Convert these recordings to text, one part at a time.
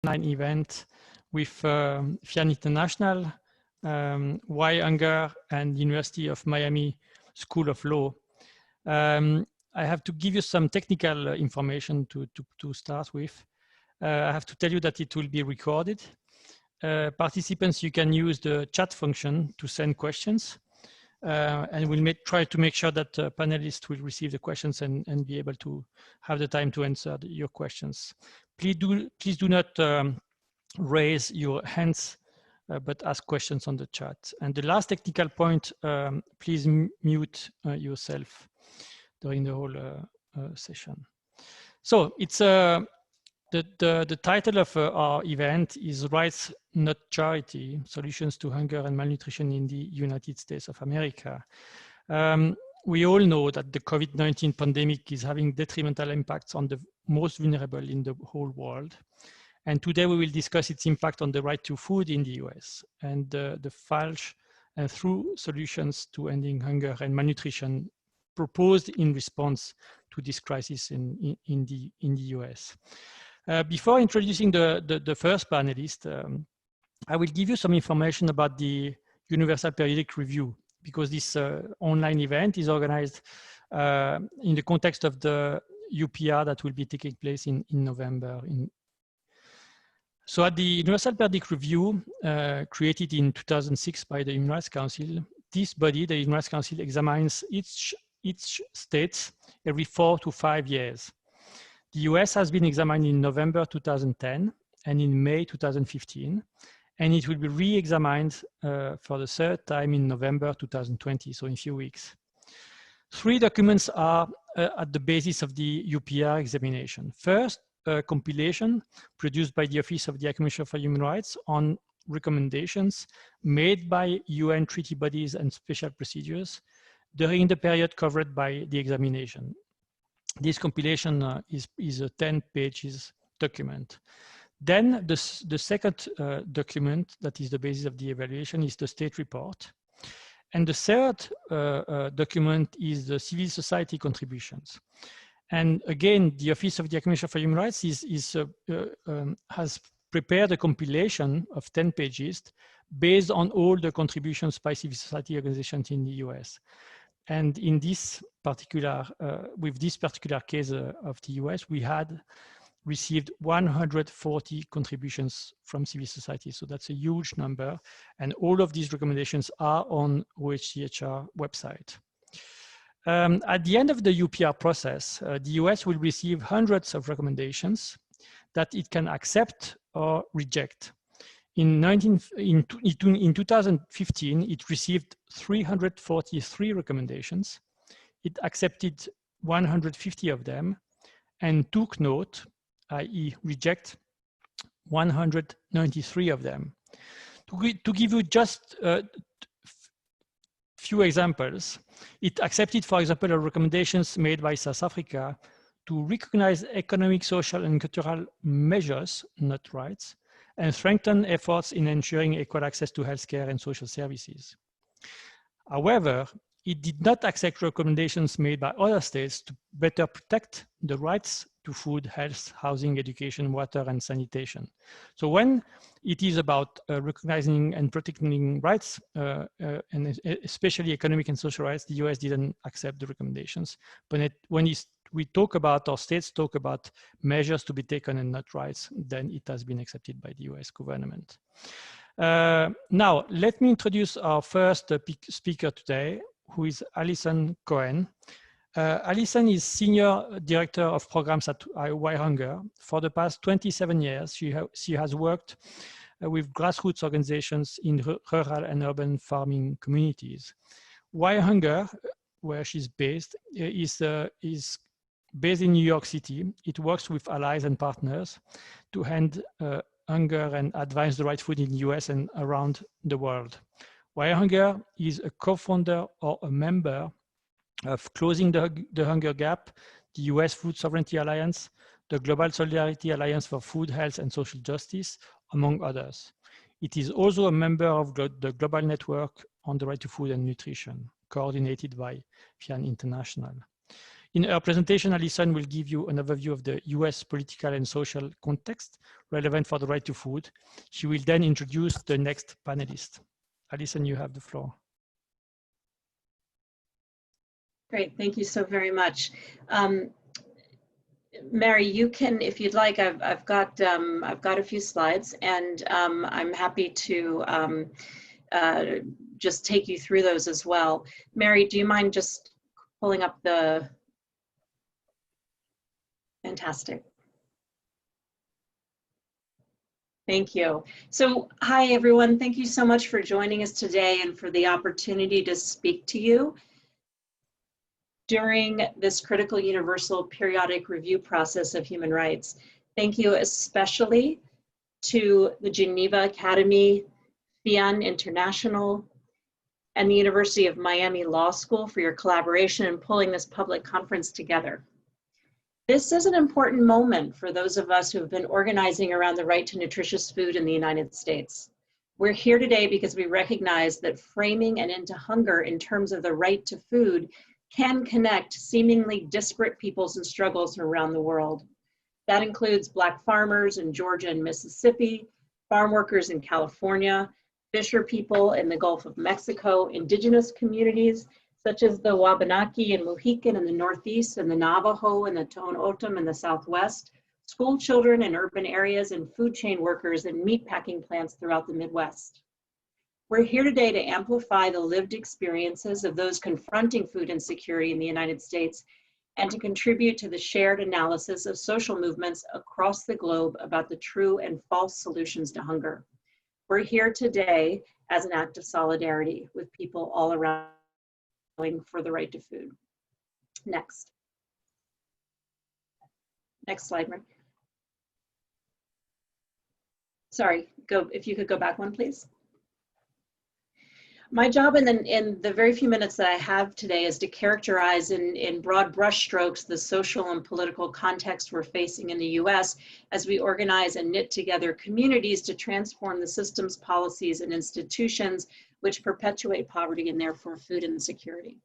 online event with FIAN International, Why Hunger, and University of Miami School of Law. I have to give you some technical information to start with. I have to tell you that it will be recorded. Participants, you can use the chat function to send questions. And we'll try to make sure that panelists will receive the questions and be able to have the time to answer your questions. Please do not raise your hands, but ask questions on the chat. And the last technical point, please mute yourself during the whole session. So it's the title of our event is Rights Not Charity, Solutions to Hunger and Malnutrition in the United States of America. We all know that the COVID-19 pandemic is having detrimental impacts on the most vulnerable in the whole world. And today we will discuss its impact on the right to food in the US and the false and true solutions to ending hunger and malnutrition proposed in response to this crisis in the US. Before introducing the first panelist, I will give you some information about the Universal Periodic Review, because this online event is organized in the context of the UPR that will be taking place in November. So at the Universal Periodic Review, created in 2006 by the Human Rights Council, this body, the Human Rights Council, examines each state every 4 to 5 years. The US has been examined in November 2010 and in May 2015, and it will be re-examined for the third time in November 2020, so in a few weeks. 3 documents are at the basis of the UPR examination. First, a compilation produced by the Office of the High Commissioner for Human Rights on recommendations made by UN treaty bodies and special procedures during the period covered by the examination. This compilation is a 10 pages document. Then the second document that is the basis of the evaluation is the state report. And the third document is the civil society contributions. And again, the Office of the Commissioner for Human Rights has prepared a compilation of 10 pages based on all the contributions by civil society organizations in the US. And in this particular, with this particular case of the US, we had received 140 contributions from civil society. So that's a huge number. And all of these recommendations are on OHCHR website. At the end of the UPR process, the US will receive hundreds of recommendations that it can accept or reject. In 2015, it received 343 recommendations. It accepted 150 of them and took note, i.e. reject 193 of them. To give you just a few examples, it accepted, for example, recommendations made by South Africa to recognize economic, social, and cultural measures, not rights, and strengthen efforts in ensuring equal access to healthcare and social services. However, it did not accept recommendations made by other states to better protect the rights to food, health, housing, education, water, and sanitation. So when it is about recognizing and protecting rights, and especially economic and social rights, the US didn't accept the recommendations. But when we talk about, or states talk about measures to be taken and not rights, then it has been accepted by the US government. Now, let me introduce our first speaker today, who is Alison Cohen. Alison is Senior Director of Programs at Why Hunger. For the past 27 years, she has worked with grassroots organizations in rural and urban farming communities. Why Hunger, where she's based, is based in New York City. It works with allies and partners to end hunger and advance the right food in the US and around the world. Why Hunger is a co-founder or a member of Closing the Hunger Gap, the US Food Sovereignty Alliance, the Global Solidarity Alliance for Food, Health, and Social Justice, among others. It is also a member of the Global Network on the Right to Food and Nutrition, coordinated by FIAN International. In her presentation, Alison will give you an overview of the US political and social context relevant for the right to food. She will then introduce the next panelist. Alison, you have the floor. Great, thank you so very much. Mary, you can, if you'd like, I've got a few slides, and I'm happy to just take you through those as well. Mary, do you mind just pulling up the, fantastic. Thank you. So, hi everyone, thank you so much for joining us today and for the opportunity to speak to you during this critical universal periodic review process of human rights. Thank you especially to the Geneva Academy, FIAN International, and the University of Miami Law School for your collaboration in pulling this public conference together. This is an important moment for those of us who have been organizing around the right to nutritious food in the United States. We're here today because we recognize that framing an end to hunger in terms of the right to food can connect seemingly disparate peoples and struggles around the world. That includes Black farmers in Georgia and Mississippi, farm workers in California, fisher people in the Gulf of Mexico, indigenous communities such as the Wabanaki and Mohican in the Northeast, and the Navajo and the Tohono O'odham in the Southwest, school children in urban areas, and food chain workers in meatpacking plants throughout the Midwest. We're here today to amplify the lived experiences of those confronting food insecurity in the United States and to contribute to the shared analysis of social movements across the globe about the true and false solutions to hunger. We're here today as an act of solidarity with people all around for the right to food. Next. Next slide, Mark. Sorry, if you could go back one, please. My job in the very few minutes that I have today is to characterize in broad brushstrokes the social and political context we're facing in the US as we organize and knit together communities to transform the systems, policies, and institutions which perpetuate poverty and therefore food insecurity.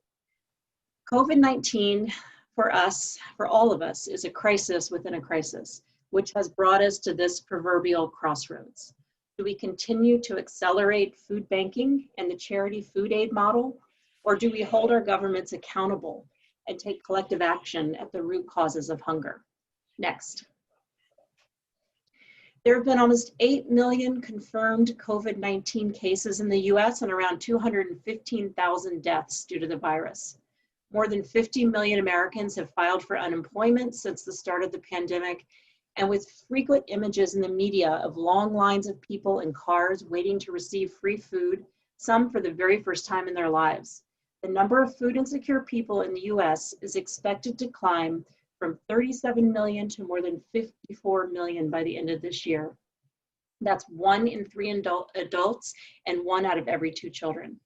COVID-19 for us, for all of us, is a crisis within a crisis, which has brought us to this proverbial crossroads. Do we continue to accelerate food banking and the charity food aid model, or do we hold our governments accountable and take collective action at the root causes of hunger? Next. There have been almost 8 million confirmed COVID-19 cases in the US and around 215,000 deaths due to the virus. More than 50 million Americans have filed for unemployment since the start of the pandemic, and with frequent images in the media of long lines of people in cars waiting to receive free food, some for the very first time in their lives. The number of food insecure people in the US is expected to climb from 37 million to more than 54 million by the end of this year. That's 1 in 3 adults and 1 out of every 2 children.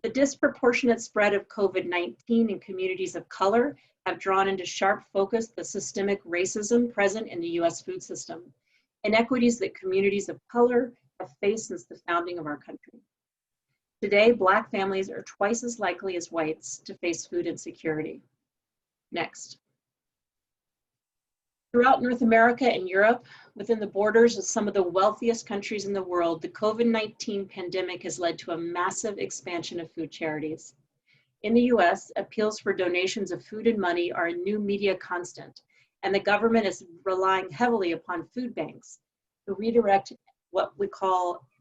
The disproportionate spread of COVID-19 in communities of color have drawn into sharp focus the systemic racism present in the US food system, inequities that communities of color have faced since the founding of our country. Today, Black families are twice as likely as whites to face food insecurity. Next. Throughout North America and Europe, within the borders of some of the wealthiest countries in the world, the COVID-19 pandemic has led to a massive expansion of food charities. In the US, appeals for donations of food and money are a new media constant, and the government is relying heavily upon food banks to redirect what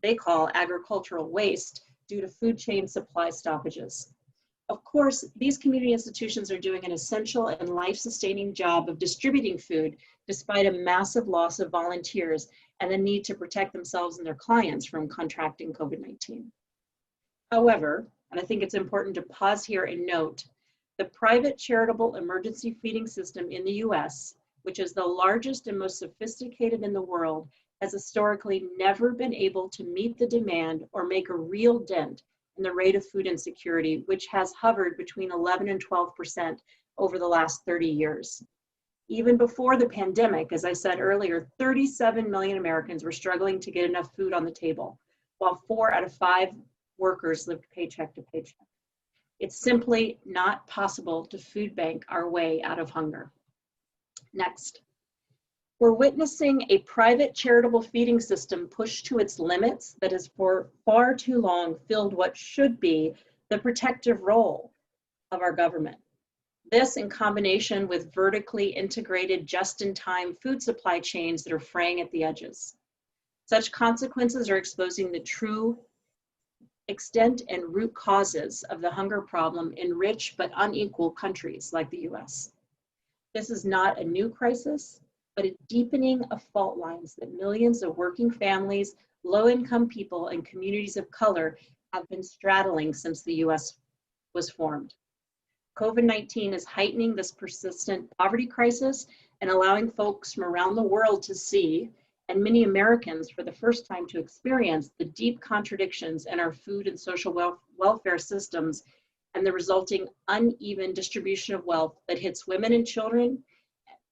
they call agricultural waste due to food chain supply stoppages. Of course, these community institutions are doing an essential and life-sustaining job of distributing food despite a massive loss of volunteers and the need to protect themselves and their clients from contracting COVID-19. However, and I think it's important to pause here and note, the private charitable emergency feeding system in the US, which is the largest and most sophisticated in the world, has historically never been able to meet the demand or make a real dent in the rate of food insecurity, which has hovered between 11 and 12% over the last 30 years. Even before the pandemic, as I said earlier, 37 million Americans were struggling to get enough food on the table, while 4 out of 5 workers lived paycheck to paycheck. It's simply not possible to food bank our way out of hunger. Next. We're witnessing a private charitable feeding system pushed to its limits that has for far too long filled what should be the protective role of our government. This, in combination with vertically integrated just-in-time food supply chains that are fraying at the edges. Such consequences are exposing the true extent and root causes of the hunger problem in rich but unequal countries like the US. This is not a new crisis, but a deepening of fault lines that millions of working families, low-income people, and communities of color have been straddling since the US was formed. COVID-19 is heightening this persistent poverty crisis and allowing folks from around the world to see, and many Americans for the first time to experience, the deep contradictions in our food and social welfare systems and the resulting uneven distribution of wealth that hits women and children,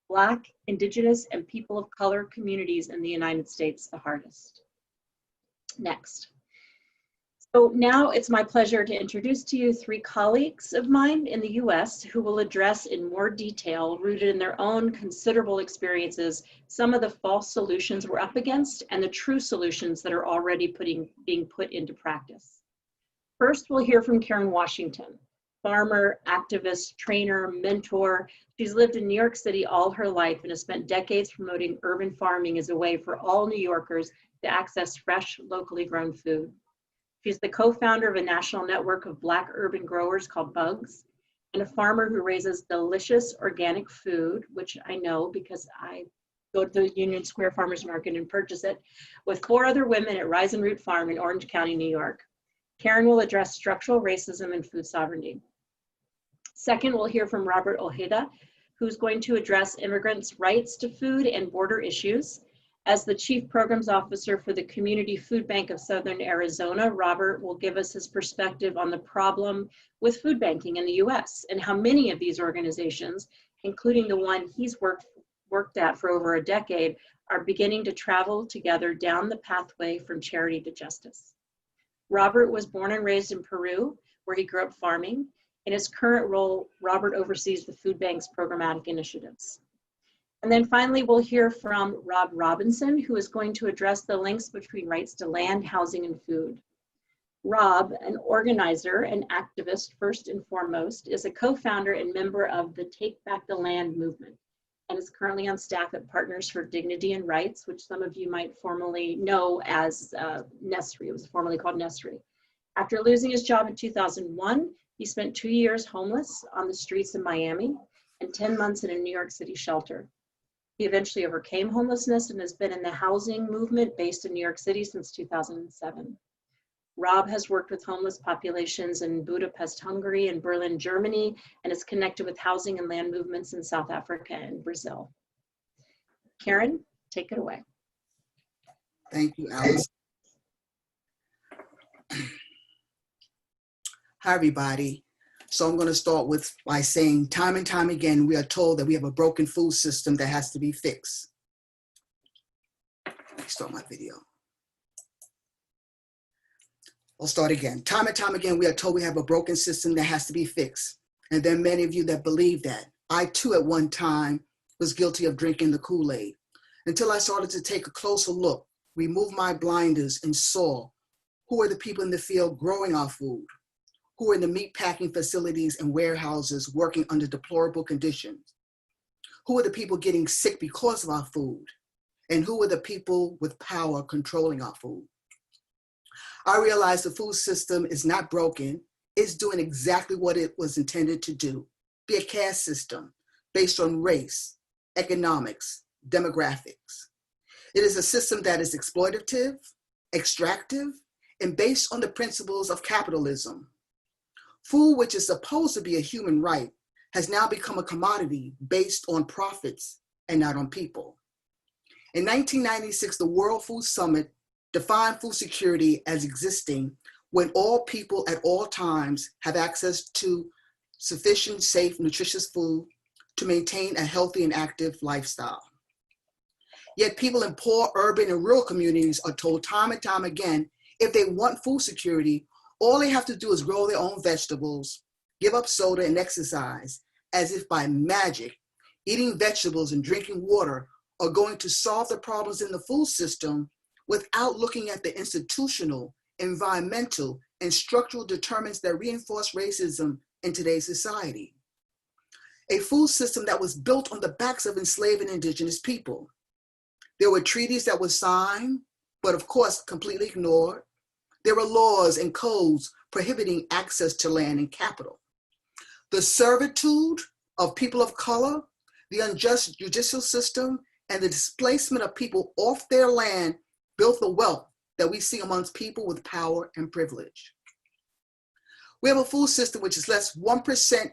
Black, Indigenous, and people of color communities in the United States the hardest. Next. So now it's my pleasure to introduce to you three colleagues of mine in the US who will address in more detail, rooted in their own considerable experiences, some of the false solutions we're up against and the true solutions that are already being put into practice. First, we'll hear from Karen Washington, farmer, activist, trainer, mentor. She's lived in New York City all her life and has spent decades promoting urban farming as a way for all New Yorkers to access fresh, locally grown food. She's the co-founder of a national network of Black urban growers called Bugs, and a farmer who raises delicious organic food, which I know because I go to the Union Square Farmers Market and purchase it, with 4 other women at Rise and Root Farm in Orange County, New York. Karen will address structural racism and food sovereignty. Second, we'll hear from Robert Ojeda, who's going to address immigrants' rights to food and border issues. As the Chief Programs Officer for the Community Food Bank of Southern Arizona, Robert will give us his perspective on the problem with food banking in the US and how many of these organizations, including the one he's worked at for over a decade, are beginning to travel together down the pathway from charity to justice. Robert was born and raised in Peru, where he grew up farming. In his current role, Robert oversees the food bank's programmatic initiatives. And then finally, we'll hear from Rob Robinson, who is going to address the links between rights to land, housing, and food. Rob, an organizer and activist first and foremost, is a co-founder and member of the Take Back the Land movement and is currently on staff at Partners for Dignity and Rights, which some of you might formerly know as NESRI. It was formerly called NESRI. After losing his job in 2001, he spent 2 years homeless on the streets in Miami and 10 months in a New York City shelter. He eventually overcame homelessness and has been in the housing movement based in New York City since 2007. Rob has worked with homeless populations in Budapest, Hungary, and Berlin, Germany, and is connected with housing and land movements in South Africa and Brazil. Karen, take it away. Thank you, Alice. Hi, everybody. So I'm going to start by saying time and time again, we are told that we have a broken food system that has to be fixed. Let me start my video. I'll start again. Time and time again, we are told we have a broken system that has to be fixed. And there are many of you that believe that. I too, at one time, was guilty of drinking the Kool-Aid until I started to take a closer look, remove my blinders, and saw who are the people in the field growing our food, who are in the meat packing facilities and warehouses working under deplorable conditions, who are the people getting sick because of our food, and who are the people with power controlling our food. I realized the food system is not broken. It's doing exactly what it was intended to do, be a caste system based on race, economics, demographics. It is a system that is exploitative, extractive, and based on the principles of capitalism. Food, which is supposed to be a human right, has now become a commodity based on profits and not on people. In 1996, the World Food Summit defined food security as existing when all people at all times have access to sufficient, safe, nutritious food to maintain a healthy and active lifestyle. Yet people in poor urban and rural communities are told time and time again, if they want food security, all they have to do is grow their own vegetables, give up soda and exercise as if by magic, eating vegetables and drinking water are going to solve the problems in the food system without looking at the institutional, environmental, and structural determinants that reinforce racism in today's society. A food system that was built on the backs of enslaved and indigenous people. There were treaties that were signed, but of course, completely ignored. There were laws and codes prohibiting access to land and capital. The servitude of people of color, the unjust judicial system, and the displacement of people off their land built the wealth that we see amongst people with power and privilege. We have a food system which is less 1%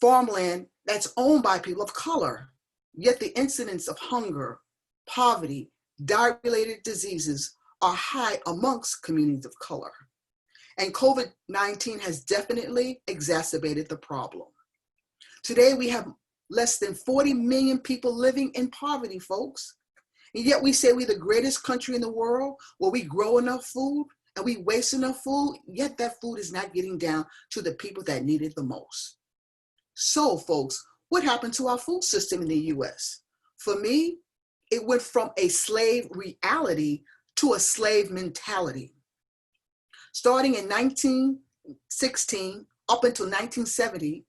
farmland that's owned by people of color, yet the incidence of hunger, poverty, diet-related diseases are high amongst communities of color. And COVID-19 has definitely exacerbated the problem. Today, we have less than 40 million people living in poverty, folks. And yet we say we're the greatest country in the world, where we grow enough food and we waste enough food, yet that food is not getting down to the people that need it the most. So, folks, what happened to our food system in the US? For me, it went from a slave reality to a slave mentality. Starting in 1916 up until 1970,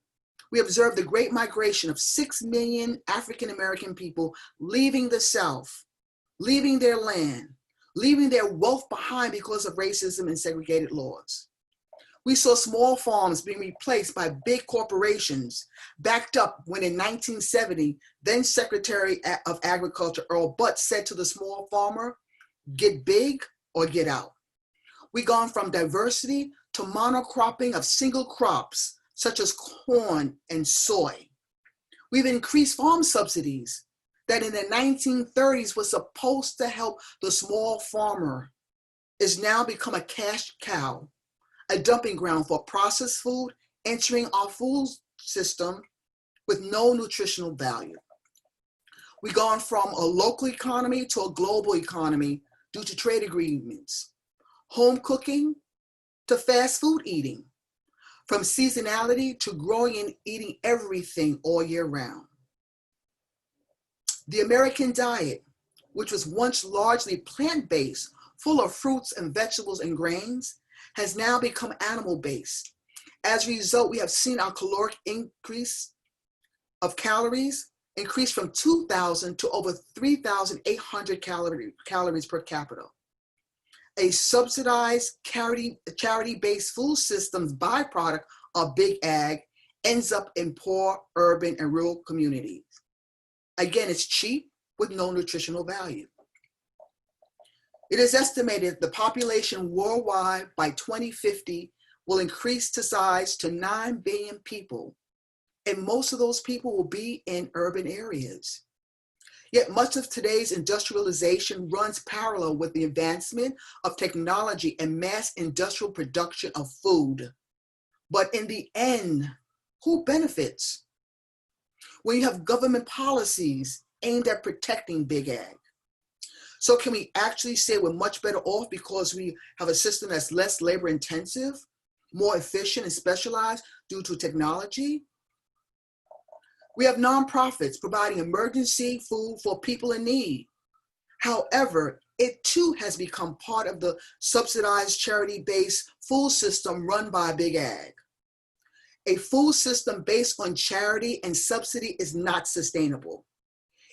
we observed the great migration of 6 million African-American people leaving the South, leaving their land, leaving their wealth behind because of racism and segregated laws. We saw small farms being replaced by big corporations, backed up when in 1970, then Secretary of Agriculture Earl Butz said to the small farmer, "Get big or get out." We've gone from diversity to monocropping of single crops, such as corn and soy. We've increased farm subsidies that in the 1930s was supposed to help the small farmer, is now become a cash cow, a dumping ground for processed food entering our food system with no nutritional value. We've gone from a local economy to a global economy due to trade agreements, home cooking to fast food eating, from seasonality to growing and eating everything all year round. The American diet, which was once largely plant-based, full of fruits and vegetables and grains, has now become animal-based. As a result, we have seen our caloric increase of calories increase from 2,000 to over 3,800 calories per capita. A subsidized charity-based food system's byproduct of big ag ends up in poor urban and rural communities. Again, it's cheap with no nutritional value. It is estimated the population worldwide by 2050 will increase to size to 9 billion people, and most of those people will be in urban areas. Yet much of today's industrialization runs parallel with the advancement of technology and mass industrial production of food. But in the end, who benefits? When you have government policies aimed at protecting big ag. So can we actually say we're much better off because we have a system that's less labor intensive, more efficient and specialized due to technology? We have nonprofits providing emergency food for people in need. However, it too has become part of the subsidized charity-based food system run by big ag. A food system based on charity and subsidy is not sustainable.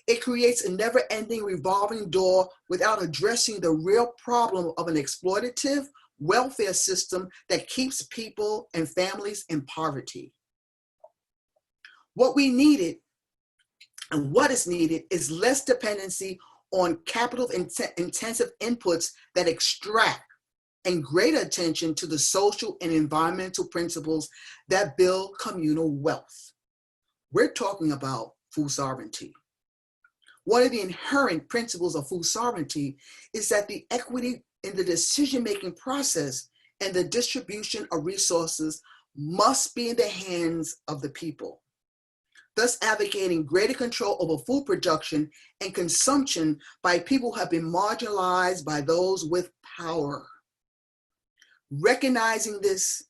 It creates a never-ending revolving door without addressing the real problem of an exploitative welfare system that keeps people and families in poverty. What we needed and what is needed is less dependency on capital-intensive inputs that extract and greater attention to the social and environmental principles that build communal wealth. We're talking about food sovereignty. One of the inherent principles of food sovereignty is that the equity in the decision-making process and the distribution of resources must be in the hands of the people, thus advocating greater control over food production and consumption by people who have been marginalized by those with power. Recognizing this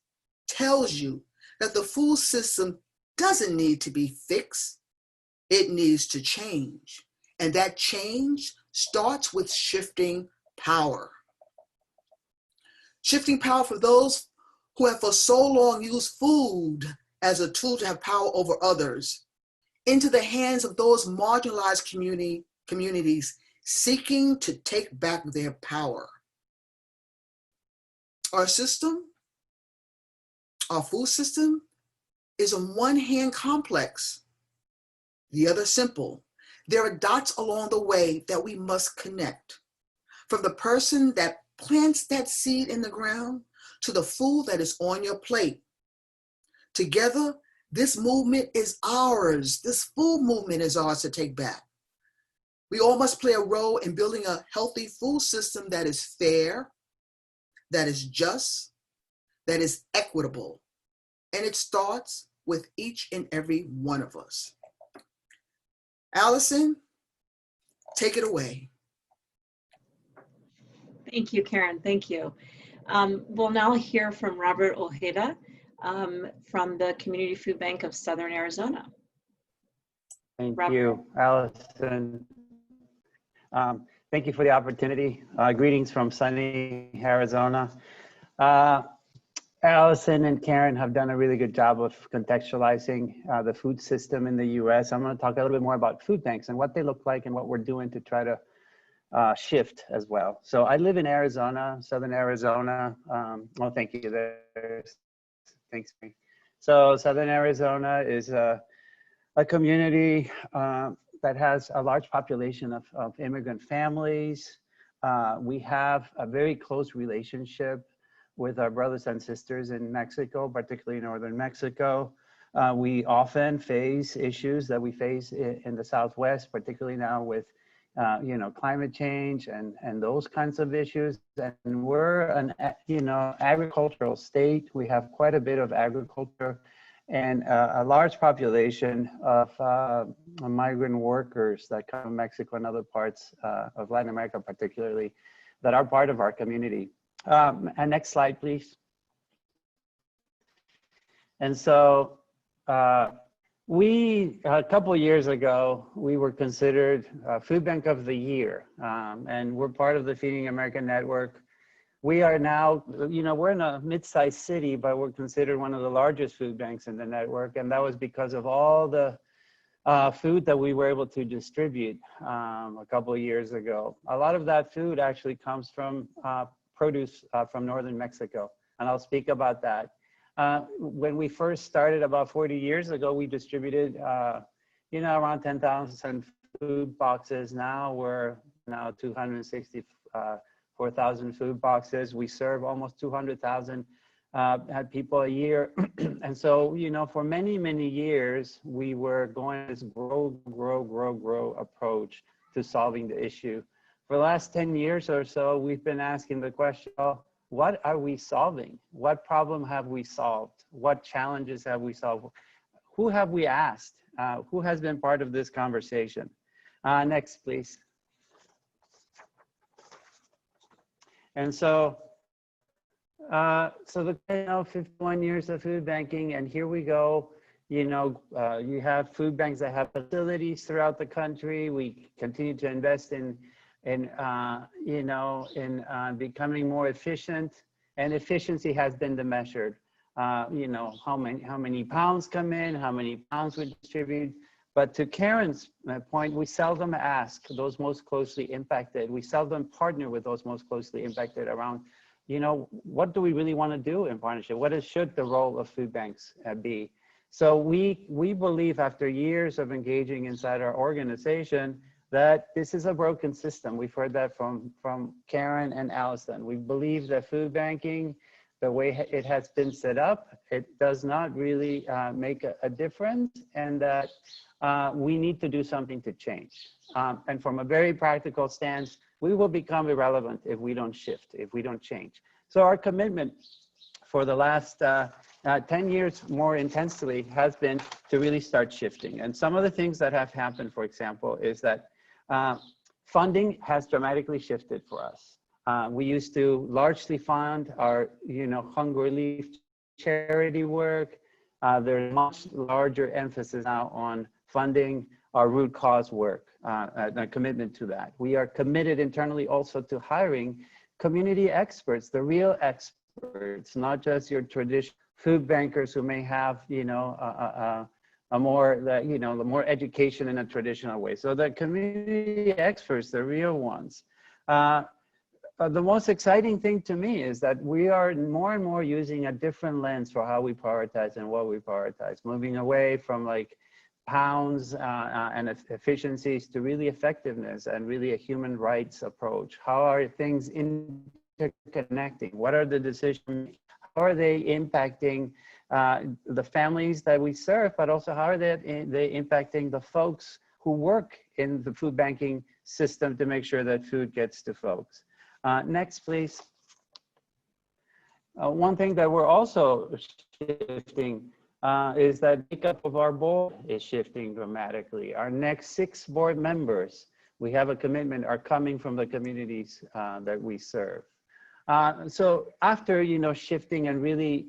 tells you that the food system doesn't need to be fixed. It needs to change. And that change starts with shifting power. Shifting power for those who have for so long used food as a tool to have power over others into the hands of those marginalized communities seeking to take back their power. Our system, our food system, is on one hand complex, the other simple. There are dots along the way that we must connect. From the person that plants that seed in the ground to the food that is on your plate. Together, this movement is ours. This food movement is ours to take back. We all must play a role in building a healthy food system that is fair, that is just, that is equitable. And it starts with each and every one of us. Alison, take it away. Thank you, Karen. Thank you. We'll now hear from Robert Ojeda from the Community Food Bank of Southern Arizona. Thank Robert. you, Alison. Thank you for the opportunity. Greetings from sunny Arizona. Alison and Karen have done a really good job of contextualizing the food system in the US. I'm going to talk a little bit more about food banks and what they look like and what we're doing to try to shift as well. So I live in Arizona, Southern Arizona. Oh, thank you. Thanks. So Southern Arizona is a community that has a large population of immigrant families. We have a very close relationship with our brothers and sisters in Mexico, particularly northern Mexico. We often face issues that we face in the Southwest, particularly now with climate change and those kinds of issues. And we're an agricultural state. We have quite a bit of agriculture and a large population of migrant workers that come from Mexico and other parts of Latin America, particularly, that are part of our community. And next slide, please. And so a couple of years ago, we were considered Food Bank of the Year, and we're part of the Feeding America Network. We are now, we're in a mid-sized city, but we're considered one of the largest food banks in the network, and that was because of all the food that we were able to distribute a couple of years ago. A lot of that food actually comes from produce from northern Mexico, and I'll speak about that. When we first started about 40 years ago, we distributed, around 10,000 food boxes. Now we're 264,000 food boxes. We serve almost 200,000 people a year. And so, for many, many years, we were going this grow approach to solving the issue. For the last 10 years or so, we've been asking the question, what are we solving? What problem have we solved? What challenges have we solved? Who have we asked? Who has been part of this conversation? Next, please. And so, the 51 years of food banking, and here we go. You have food banks that have facilities throughout the country. We continue to invest in becoming more efficient, and efficiency has been the measured. How many pounds come in, how many pounds we distribute. But to Karen's point, we seldom ask those most closely impacted. We seldom partner with those most closely impacted around, what do we really want to do in partnership? Should the role of food banks be? So we believe, after years of engaging inside our organization, that this is a broken system. We've heard that from Karen and Alison. We believe that food banking, the way it has been set up, it does not really make a difference, and that we need to do something to change. And from a very practical stance, we will become irrelevant if we don't shift, if we don't change. So our commitment for the last 10 years more intensely has been to really start shifting. And some of the things that have happened, for example, is that funding has dramatically shifted for us. We used to largely fund our, hunger relief charity work. there's much larger emphasis now on funding our root cause work, a commitment to that. We are committed internally also to hiring community experts, the real experts, not just your traditional food bankers who may have, you know, the more education in a traditional way. So the community experts, the real ones. The most exciting thing to me is that we are more and more using a different lens for how we prioritize and what we prioritize, moving away from like pounds and efficiencies to really effectiveness and really a human rights approach. How are things interconnecting? What are the decisions? How are they impacting the families that we serve, but also how are they impacting the folks who work in the food banking system to make sure that food gets to folks? Next, please. One thing that we're also shifting is that makeup of our board is shifting dramatically. Our next 6 board members, we have a commitment, are coming from the communities that we serve. So after, you know, shifting and really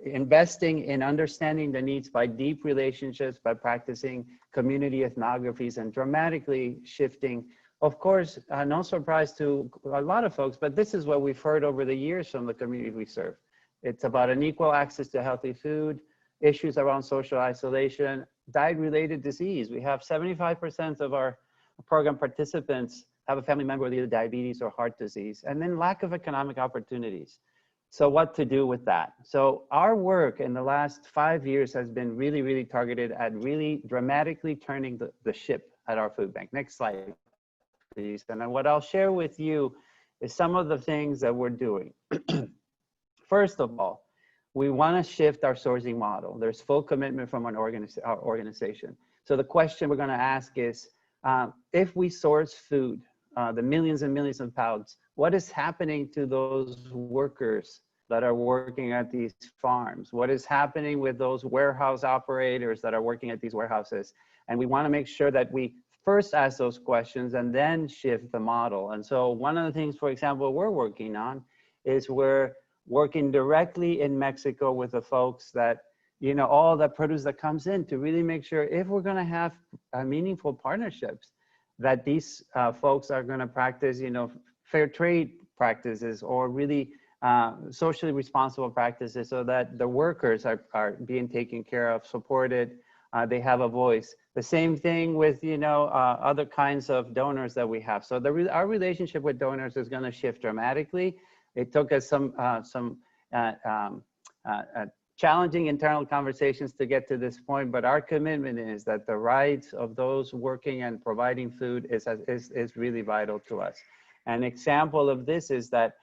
investing in understanding the needs by deep relationships, by practicing community ethnographies and dramatically shifting, of course, no surprise to a lot of folks, but this is what we've heard over the years from the community we serve. It's about unequal access to healthy food, issues around social isolation, diet-related disease. We have 75% of our program participants have a family member with either diabetes or heart disease, and then lack of economic opportunities. So what to do with that? So our work in the last 5 years has been really, really targeted at really dramatically turning the ship at our food bank. Next slide, please. And then what I'll share with you is some of the things that we're doing. First of all, we want to shift our sourcing model. There's full commitment from our organization. So the question we're going to ask is, if we source food, the millions and millions of pounds, what is happening to those workers that are working at these farms? What is happening with those warehouse operators that are working at these warehouses? And we want to make sure that we first ask those questions and then shift the model. And so one of the things, for example, we're working on is we're working directly in Mexico with the folks that, you know, all the produce that comes in to really make sure if we're going to have meaningful partnerships, that these folks are going to practice, you know, fair trade practices or really socially responsible practices so that the workers are being taken care of, supported, they have a voice. The same thing with, you know, other kinds of donors that we have. So our relationship with donors is going to shift dramatically. It took us some challenging internal conversations to get to this point, but our commitment is that the rights of those working and providing food is really vital to us. An example of this is that,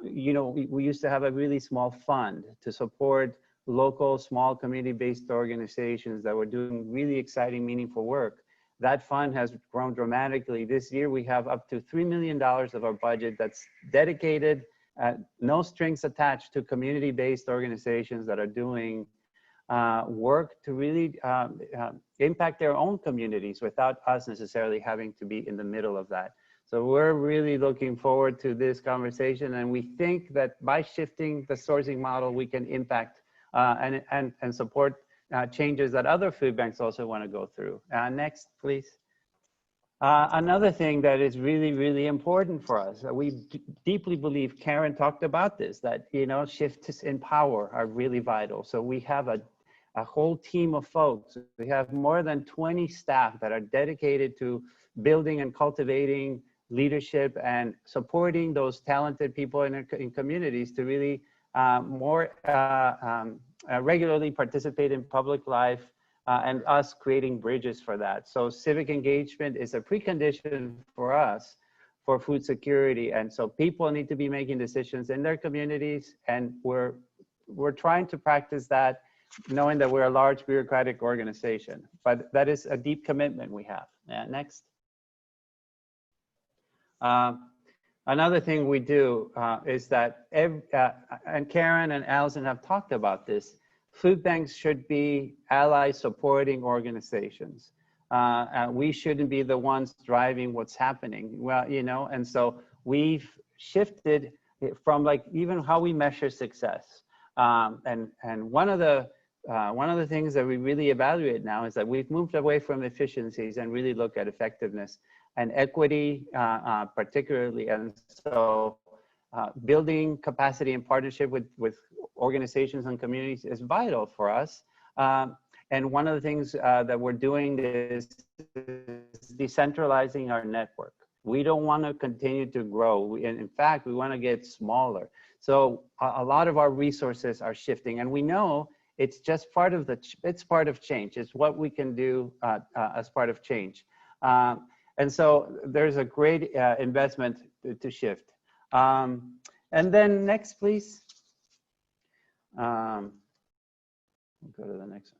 you know, we used to have a really small fund to support local, small community-based organizations that were doing really exciting, meaningful work. That fund has grown dramatically. This year, we have up to $3 million of our budget that's dedicated, no strings attached, to community-based organizations that are doing work to really impact their own communities without us necessarily having to be in the middle of that. So we're really looking forward to this conversation, and we think that by shifting the sourcing model, we can impact and support changes that other food banks also want to go through. Next, please. Another thing that is really, really important for us, we deeply believe, Karen talked about this, that, you know, shifts in power are really vital. So we have a whole team of folks. We have more than 20 staff that are dedicated to building and cultivating leadership and supporting those talented people in communities to really regularly participate in public life, and us creating bridges for that. So civic engagement is a precondition for us for food security. And so people need to be making decisions in their communities, and we're trying to practice that, knowing that we're a large bureaucratic organization, but that is a deep commitment we have. Next. Another thing we do is that, and Karen and Alison have talked about this, food banks should be ally supporting organizations. We shouldn't be the ones driving what's happening. Well, you know, and so we've shifted from like even how we measure success. And one of the one of the things that we really evaluate now is that we've moved away from efficiencies and really look at effectiveness and equity, particularly. And so building capacity and partnership with organizations and communities is vital for us. And one of the things that we're doing is decentralizing our network. We don't want to continue to grow. And in fact, we want to get smaller. So a lot of our resources are shifting, and we know it's just part of it's part of change. It's what we can do as part of change. And so there's a great investment to shift. And then next, please. Go to the next one.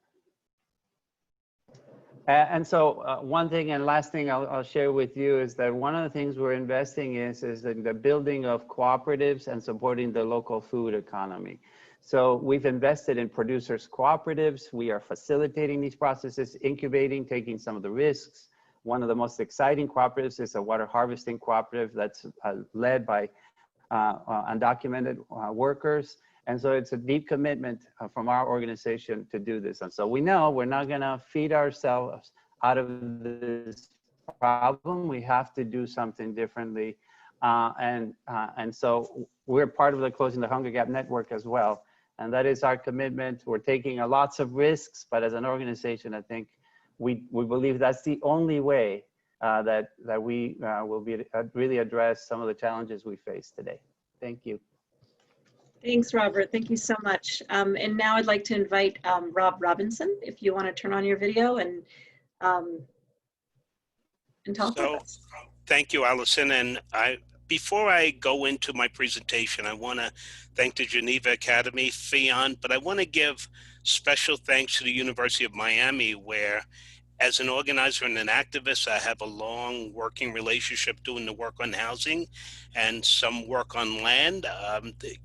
And so one thing and last thing I'll share with you is that one of the things we're investing is in the building of cooperatives and supporting the local food economy. So we've invested in producers cooperatives. We are facilitating these processes, incubating, taking some of the risks. One of the most exciting cooperatives is a water harvesting cooperative that's led by undocumented workers. And so it's a deep commitment from our organization to do this. And so we know we're not gonna feed ourselves out of this problem. We have to do something differently. And so we're part of the Closing the Hunger Gap Network as well. And that is our commitment. We're taking lots of risks, but as an organization, I think we believe that's the only way that we will really address some of the challenges we face today. Thank you. Thanks, Robert. Thank you so much. And now I'd like to invite Rob Robinson, if you want to turn on your video and talk with us. Thank you, Alison. And before I go into my presentation, I want to thank the Geneva Academy, FION, but I want to give special thanks to the University of Miami, where as an organizer and an activist, I have a long working relationship doing the work on housing and some work on land.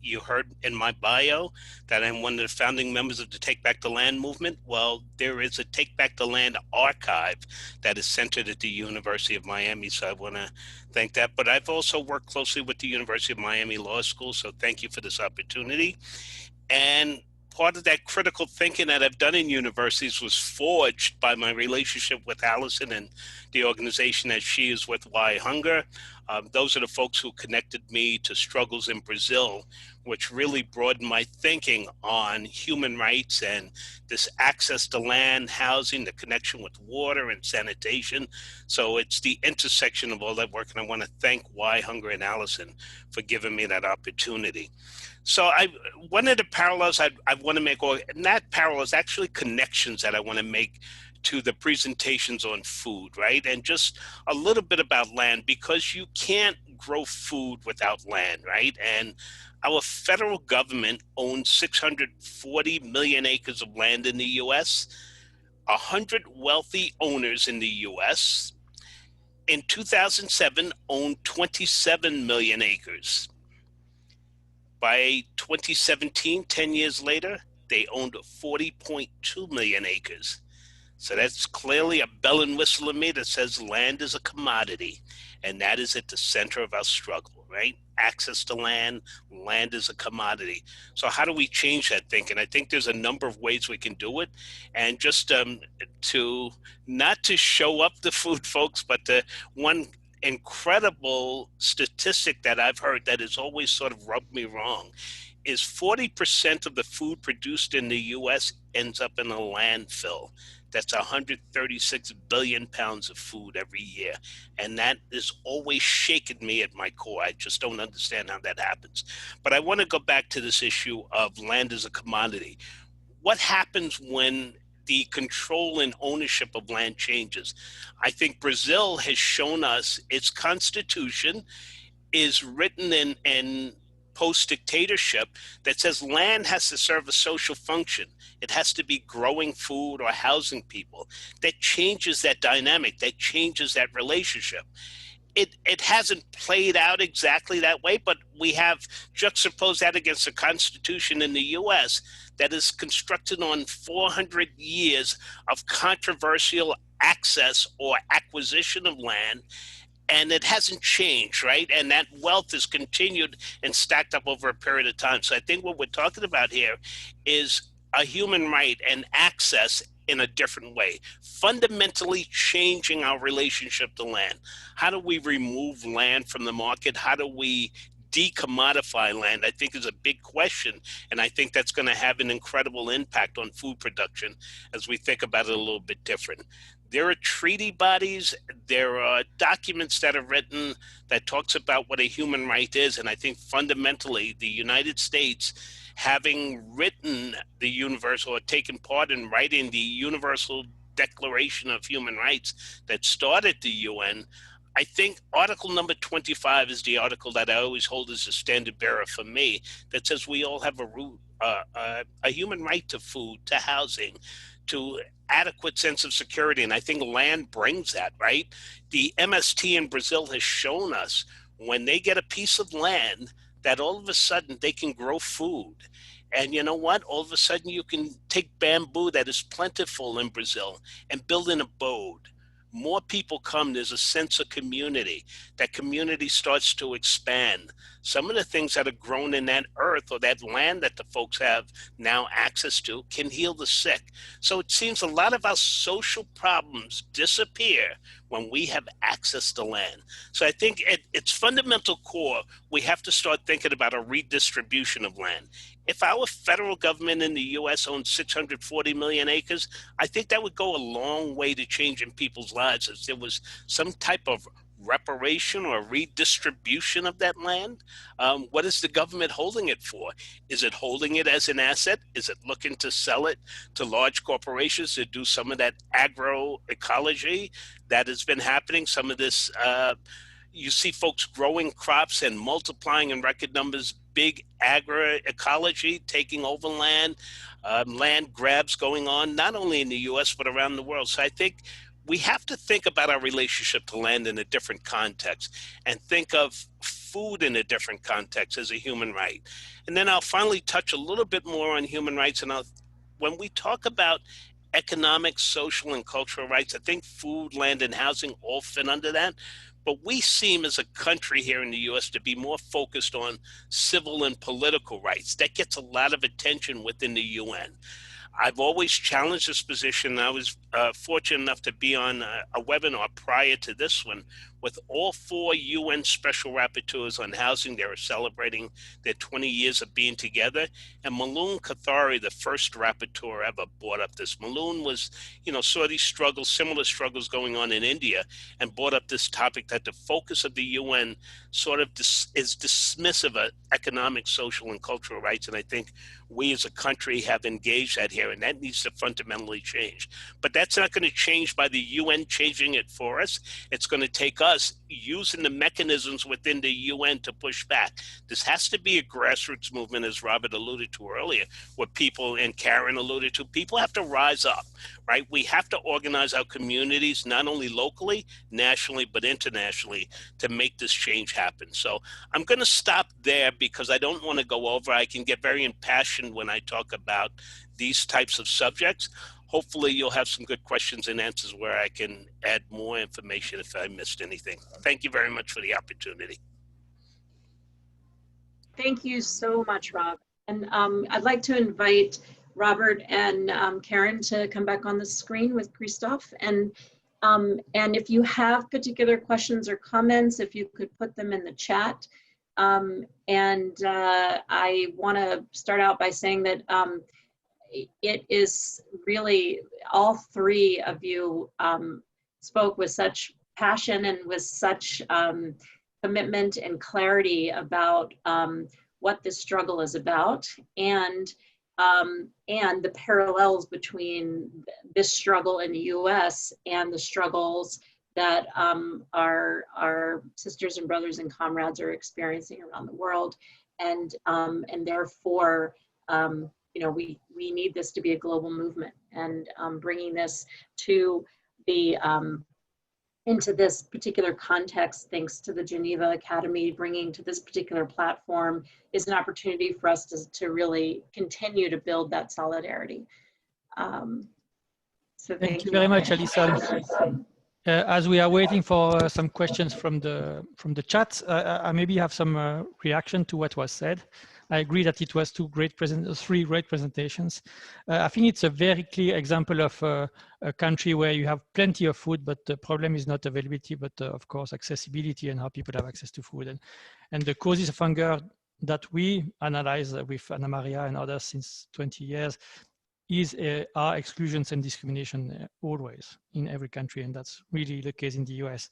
You heard in my bio that I'm one of the founding members of the Take Back the Land movement. Well, there is a Take Back the Land archive that is centered at the University of Miami, so I want to thank that. But I've also worked closely with the University of Miami Law School, so thank you for this opportunity. And part of that critical thinking that I've done in universities was forged by my relationship with Alison and the organization that she is with, Why Hunger. Those are the folks who connected me to struggles in Brazil, which really broadened my thinking on human rights and this access to land, housing, the connection with water and sanitation. So it's the intersection of all that work, and I want to thank Why Hunger and Alison for giving me that opportunity. So one of the parallels I want to make, or not parallels, actually connections that I want to make to the presentations on food, right? And just a little bit about land, because you can't grow food without land, right? And our federal government owns 640 million acres of land in the US, 100 wealthy owners in the US. In 2007, owned 27 million acres. By 2017, 10 years later, they owned 40.2 million acres. So that's clearly a bell and whistle to me that says land is a commodity, and that is at the center of our struggle, right? Access to land, land is a commodity. So how do we change that thinking? I think there's a number of ways we can do it. And just to not to show up the food, folks, but one incredible statistic that I've heard that has always sort of rubbed me wrong is 40% of the food produced in the US ends up in a landfill. That's 136 billion pounds of food every year. And that has always shaken me at my core. I just don't understand how that happens. But I want to go back to this issue of land as a commodity. What happens when the control and ownership of land changes? I think Brazil has shown us its constitution is written in post-dictatorship that says land has to serve a social function. It has to be growing food or housing people. That changes that dynamic, that changes that relationship. It hasn't played out exactly that way, but we have juxtaposed that against the Constitution in the US that is constructed on 400 years of controversial access or acquisition of land, and it hasn't changed, right? And that wealth is continued and stacked up over a period of time. So I think what we're talking about here is a human right and access in a different way, fundamentally changing our relationship to land. How do we remove land from the market? How do we decommodify land? I think is a big question, and I think that's going to have an incredible impact on food production as we think about it a little bit different. There are treaty bodies, there are documents that are written that talks about what a human right is, and I think fundamentally the United States, having written the universal or taken part in writing the Universal Declaration of Human Rights that started the UN, I think article number 25 is the article that I always hold as a standard bearer for me, that says we all have a human right to food, to housing, to adequate sense of security. And I think land brings that, right? The MST in Brazil has shown us when they get a piece of land that all of a sudden they can grow food. And you know what? All of a sudden you can take bamboo that is plentiful in Brazil and build an abode. More people come, there's a sense of community. That community starts to expand. Some of the things that are grown in that earth or that land that the folks have now access to can heal the sick. So it seems a lot of our social problems disappear when we have access to land. So I think at its fundamental core, we have to start thinking about a redistribution of land. If our federal government in the US owns 640 million acres, I think that would go a long way to changing people's lives if there was some type of reparation or redistribution of that land. What is the government holding it for? Is it holding it as an asset? Is it looking to sell it to large corporations to do some of that agroecology that has been happening? Some of this, you see folks growing crops and multiplying in record numbers, big agroecology taking over land, land grabs going on, not only in the US, but around the world. So I think we have to think about our relationship to land in a different context and think of food in a different context as a human right. And then I'll finally touch a little bit more on human rights. And when we talk about economic, social, and cultural rights, I think food, land, and housing all fit under that. But we seem as a country here in the US to be more focused on civil and political rights. That gets a lot of attention within the UN. I've always challenged this position. I was fortunate enough to be on a webinar prior to this one with all 4 UN special rapporteurs on housing. They were celebrating their 20 years of being together. And Malun Kathari, the first rapporteur ever, brought up this. Malun was, saw these struggles, similar struggles going on in India, and brought up this topic that the focus of the UN sort of is dismissive of economic, social, and cultural rights. And I think we as a country have engaged that here, and that needs to fundamentally change. But that's not going to change by the UN changing it for us. It's going to take us using the mechanisms within the UN to push back. This has to be a grassroots movement, as Robert alluded to earlier, what people and Karen alluded to. People have to rise up, right? We have to organize our communities, not only locally, nationally, but internationally, to make this change happen. So I'm going to stop there because I don't want to go over. I can get very impassioned when I talk about these types of subjects. Hopefully you'll have some good questions and answers where I can add more information if I missed anything. Thank you very much for the opportunity. Thank you so much, Rob. And I'd like to invite Robert and Karen to come back on the screen with Christophe. And if you have particular questions or comments, if you could put them in the chat. I want to start out by saying that it is really, all 3 of you spoke with such passion and with such commitment and clarity about what this struggle is about, and the parallels between this struggle in the US and the struggles that our sisters and brothers and comrades are experiencing around the world. And therefore, we need this to be a global movement, and bringing this to the into this particular context, thanks to the Geneva Academy, bringing to this particular platform is an opportunity for us to really continue to build that solidarity. So thank you very much, Alison. As we are waiting for some questions from the chat, I maybe have some reaction to what was said. I agree that it was three great presentations. I think it's a very clear example of a country where you have plenty of food, but the problem is not availability, but of course accessibility and how people have access to food. And the causes of hunger that we analyze with Anna Maria and others since 20 years are exclusions and discrimination always in every country, and that's really the case in the US.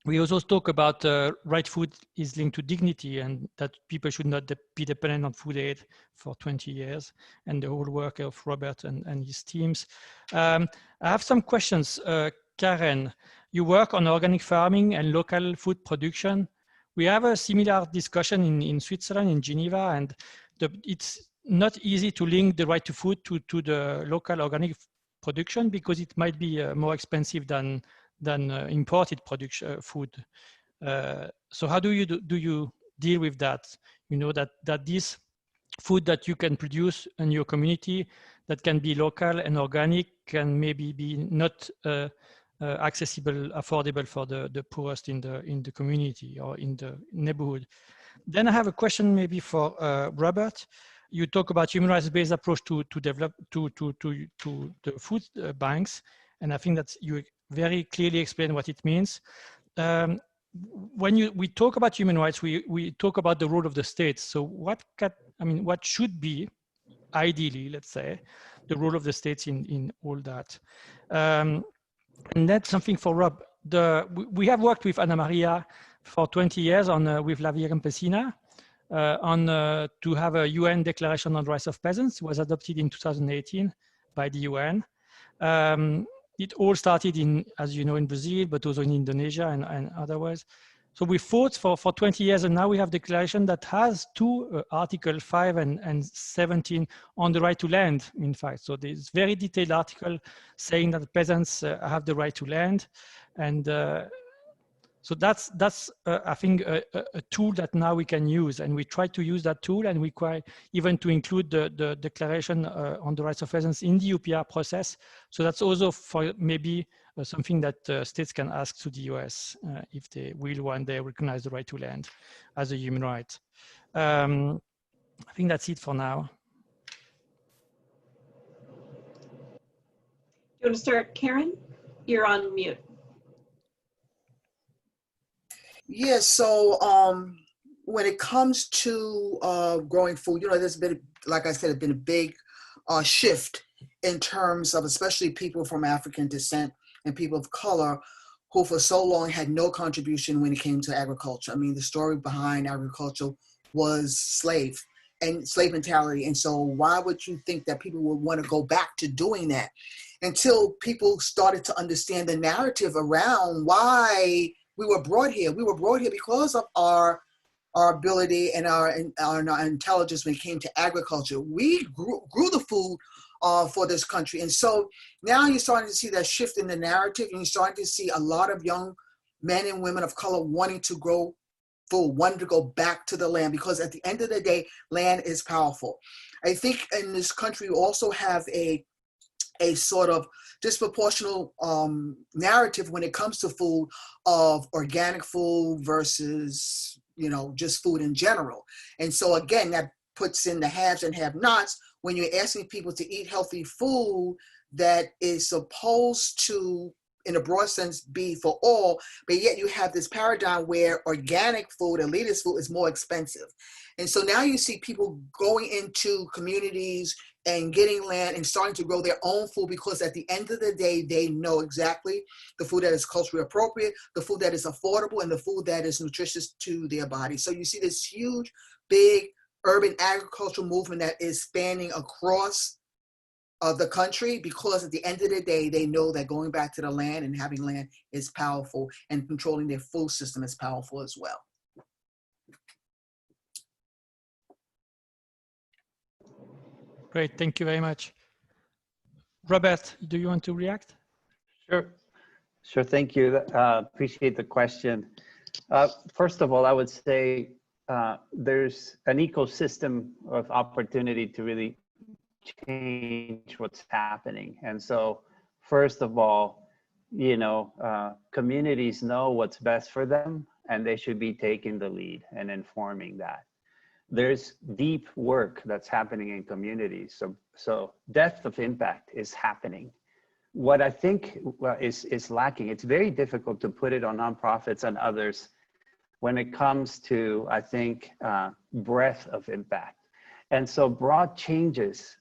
We also talk about right food is linked to dignity and that people should not be dependent on food aid for 20 years and the whole work of Robert and his teams. I have some questions. Karen, you work on organic farming and local food production. We have a similar discussion in Switzerland, in Geneva, and it's not easy to link the right to food to the local organic production because it might be more expensive than imported food. So how do you deal with that? You know, that this food that you can produce in your community that can be local and organic can maybe be not accessible, affordable for the poorest in the community or in the neighborhood. Then I have a question maybe for Robert. You talk about human rights-based approach to develop to the food banks, and I think that you very clearly explain what it means. When we talk about human rights, we talk about the role of the states. So what should be, ideally, let's say, the role of the states in all that? And that's something for Rob. We have worked with Anna Maria for 20 years with La Via Campesina to have a UN Declaration on the Rights of Peasants. It was adopted in 2018 by the UN. It all started as you know, in Brazil, but also in Indonesia and otherwise. So we fought for 20 years, and now we have a declaration that has two Article 5 and 17 on the right to land, in fact. So there's very detailed article saying that peasants have the right to land. And so that's I think, a tool that now we can use. And we try to use that tool, and we try even to include the declaration on the rights of peasants in the UPR process. So that's also for maybe something that states can ask to the US if they will one day recognize the right to land as a human right. I think that's it for now. You want to start, Karen? You're on mute. Yes, so when it comes to growing food, you know, there's been, like I said, been a big shift in terms of especially people from African descent and people of color who for so long had no contribution when it came to agriculture. I mean, the story behind agriculture was slave mentality. And so why would you think that people would want to go back to doing that? Until people started to understand the narrative around why we were brought here. We were brought here because of our ability and our intelligence when it came to agriculture. We grew the food for this country. And so now you're starting to see that shift in the narrative, and you're starting to see a lot of young men and women of color wanting to grow food, wanting to go back to the land, because at the end of the day, land is powerful. I think in this country, we also have a sort of disproportional narrative when it comes to food of organic food versus, you know, just food in general. And so again, that puts in the haves and have-nots when you're asking people to eat healthy food that is supposed to, in a broad sense, be for all, but yet you have this paradigm where organic food, elitist food, is more expensive. And so now you see people going into communities and getting land and starting to grow their own food, because at the end of the day, they know exactly the food that is culturally appropriate, the food that is affordable, and the food that is nutritious to their body. So you see this huge, big urban agricultural movement that is spanning across the country, because at the end of the day, they know that going back to the land and having land is powerful, and controlling their food system is powerful as well. Great, thank you very much. Robert, do you want to react? Sure, thank you. Appreciate the question. First of all, I would say there's an ecosystem of opportunity to really change what's happening. And so, first of all, you know, communities know what's best for them, and they should be taking the lead and informing that. there's deep work that's happening in communities. So depth of impact is happening. What I think is lacking, it's very difficult to put it on nonprofits and others when it comes to, I think, breadth of impact. And so broad changes